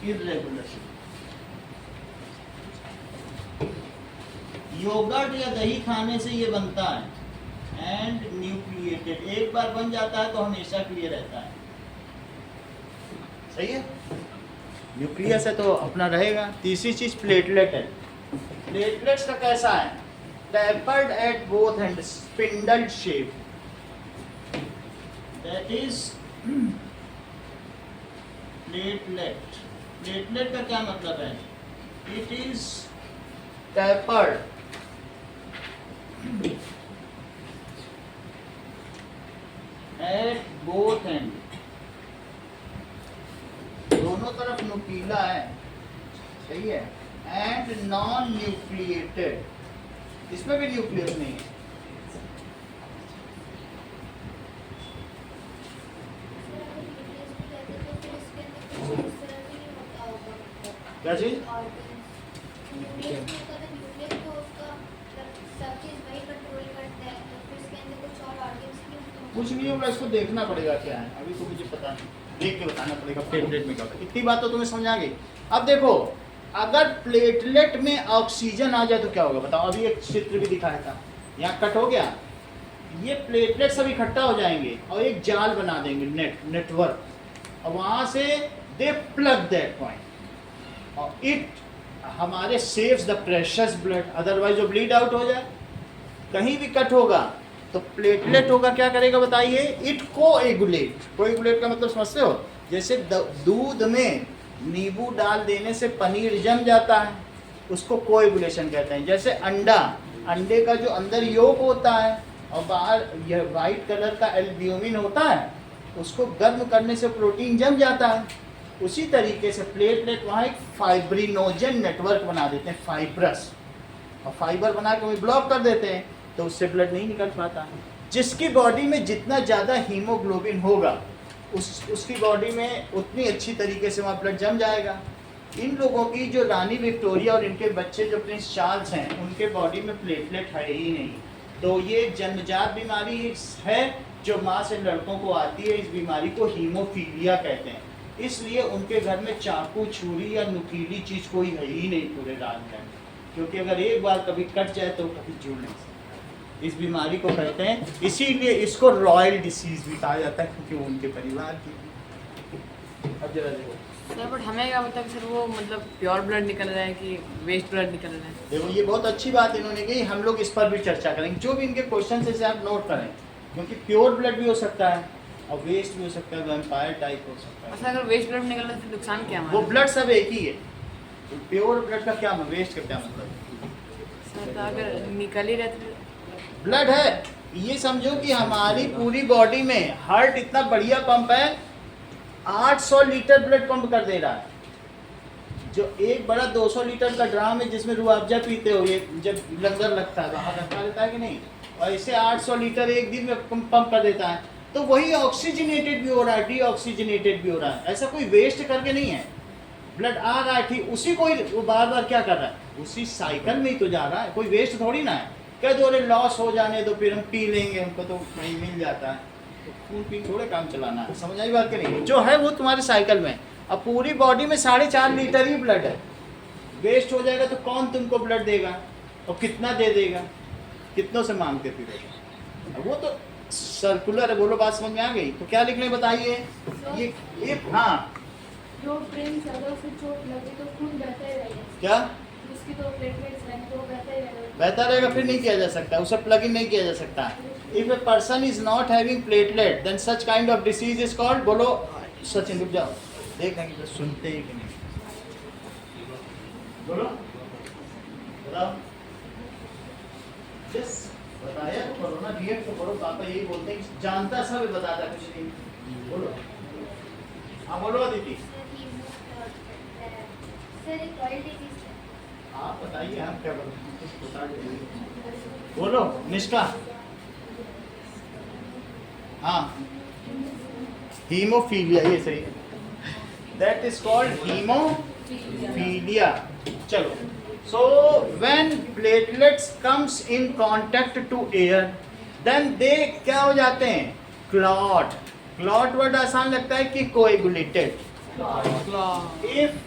irregular shape. Yoghurt या दही खाने से ये बनता है एंड न्यूक्लिएटेड. एक बार बन जाता है तो हमेशा के लिए रहता है. सही है. न्यूक्लियस है तो अपना रहेगा. तीसरी चीज प्लेटलेट है. प्लेटलेट्स का कैसा है? Tapered at both and, spindle shape. That is platelet. Platelet का क्या मतलब है? It is tapered at both and, दोनों तरफ नुकीला है. सही है. एंड नॉन न्यूक्लिएटेड, इसमें भी न्यूक्लियस नहीं है. क्या चीज? कुछ नहीं होगा, इसको देखना पड़ेगा क्या है. अभी तो मुझे पता नहीं, देख के बताना पड़ेगा प्लेटलेट में क्या होता है. इतनी बात तो तुम्हें समझ आ गई. अब देखो, अगर प्लेटलेट में ऑक्सीजन आ जाए तो क्या होगा बताओ. अभी एक चित्र भी दिखाया था, यहाँ कट हो गया. ये प्लेटलेट सब इकट्ठा हो जाएंगे और एक जाल बना देंगे, नेटवर्क. और वहाँ से दे प्लग दैट पॉइंट और इट हमारे saves the precious blood. Otherwise जो ब्लीड आउट हो जाए, कहीं भी कट होगा तो प्लेटलेट होगा, क्या करेगा बताइए? It coagulate. कोएगुलेट का मतलब समझते हो? जैसे दूध में नींबू डाल देने से पनीर जम जाता है, उसको कोएगुलेशन कहते हैं. जैसे अंडे का जो अंदर योक होता है और बाहर यह वाइट कलर का एल्ब्यूमिन होता है, उसको गर्म करने से प्रोटीन जम जाता है. उसी तरीके से प्लेटलेट वहाँ एक फाइब्रिनोजन नेटवर्क बना देते हैं, फाइब्रस, और फाइबर बना के वही ब्लॉक कर देते हैं, तो उससे ब्लड नहीं निकल पाता. जिसकी बॉडी में जितना ज़्यादा हीमोग्लोबिन होगा उसकी बॉडी में उतनी अच्छी तरीके से वहाँ ब्लड जम जाएगा. इन लोगों की जो रानी विक्टोरिया और इनके बच्चे जो प्रिंस चार्ल्स हैं, उनके बॉडी में प्लेटलेट है ही नहीं. तो ये जन्मजात बीमारी है जो माँ से लड़कों को आती है. इस बीमारी को हीमोफीलिया कहते हैं. इसलिए उनके घर में चाकू, छुरी या नुकीली चीज़ कोई है ही नहीं पूरे रात में, क्योंकि अगर एक बार कभी कट जाए तो कभी जुड़ नहीं सकता. इस बीमारी को कहते हैं, इसीलिए इसको रॉयल डिसीज भी कहा जाता है क्योंकि वो उनके परिवार की थी। अब जरा देखो, सर बट हमें क्या पता कि सर वो मतलब प्योर ब्लड निकल रहा है कि वेस्ट ब्लड निकल रहा है। देखो ये बहुत अच्छी बात इन्होंने कही, हम लोग इस पर भी चर्चा करेंगे। जो भी इनके क्वेश्चन है इसे आप नोट करें, क्योंकि प्योर ब्लड भी हो सकता है और वेस्ट भी हो सकता है, वैम्पायर टाइप हो सकता अच्छा अगर वेस्ट ब्लड निकल रहा है तो नुकसान क्या है। हमारा? वो ब्लड सब एक ही है, तो प्योर ब्लड का क्या मतलब, वेस्ट का क्या मतलब? सर तो अगर निकल ही रहते ब्लड है, ये समझो कि हमारी पूरी बॉडी में हार्ट इतना बढ़िया पंप है, 800 लीटर ब्लड पंप कर दे रहा है। जो एक बड़ा 200 लीटर का ड्राम है जिसमें रूह अफ़ज़ा पीते हो, ये जब लंगर लगता है बाहर रखा रहता है कि नहीं, और इसे 800 लीटर एक दिन में पंप कर देता है। तो वही ऑक्सीजनेटेड भी हो रहा है, डीऑक्सीजनेटेड भी हो रहा है, ऐसा कोई वेस्ट करके नहीं है। ब्लड आ रहा है ठीक, उसी को ही वो बार बार क्या कर रहा है, उसी साइकिल में ही तो जा रहा है, कोई वेस्ट थोड़ी ना है। कह दो अरे लॉस हो जाने दो फिर हम पी लेंगे, हमको तो कहीं मिल जाता है, तो खून पी थोड़े काम चलाना है, समझ आई बात कि नहीं? जो है वो तुम्हारे साइकिल में। अब पूरी बॉडी में 4.5 लीटर ही ब्लड है, वेस्ट हो जाएगा तो कौन तुमको ब्लड देगा और कितना दे देगा, कितनों से मांगते फिर? वो तो सर्कुलर है। बोलो बात समझ में आ गई? तो क्या लिखने बताइए ये हाँ जो प्रिंस अगर उसे चोट लगे तो खून बहता ही रहेगा, क्या जिसकी तो प्लेटलेट्स रहेंगे तो वो बहता ही रहेगा। बहता रहेगा, फिर नहीं किया जा सकता, उसे प्लग इन नहीं किया जा सकता। If a person is not having platelet then such kind of disease is called, बोलो सचिन रुक जाओ, देखेंगे तो सुनते ही कि नहीं, बोलो बताओ, यस बताया तो करो ना, रिएक्ट तो करो। पापा यही बोलते हैं कि जानता सब है, बताता कुछ नहीं। बोलो हाँ बोलो अदिति। सर एक रॉयल डिजीज है। आप बताइए, हम क्या बोलते कुछ बता दीजिए। बोलो निष्ठा। हाँ हीमोफीलिया, ये सही है, दैट इज कॉल्ड हीमोफीलिया। चलो, so when platelets comes in contact to air then they क्या हो जाते हैं, क्लॉट। क्लॉट वर्ड आसान लगता है कि coagulated. If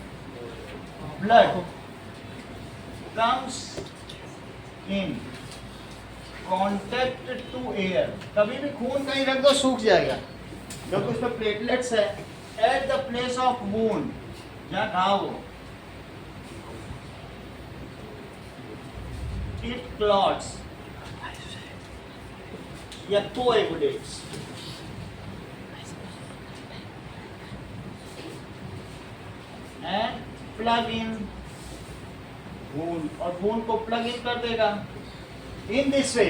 blood comes in contact to air, कभी भी खून कहीं रख दो सूख जाएगा क्योंकि उसमें प्लेटलेट्स है। At the place of wound, जहाँ घाव हो, इट क्लॉट्स या कोएगुलेट्स। एंड प्लग इन वूंड, और वूंड को प्लग इन कर देगा। In this way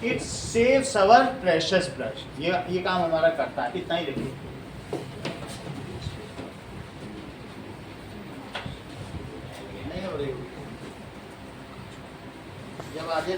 it saves our precious blood. ये काम हमारा करता है, इतना ही देखिए। नहीं हो रही जब आगे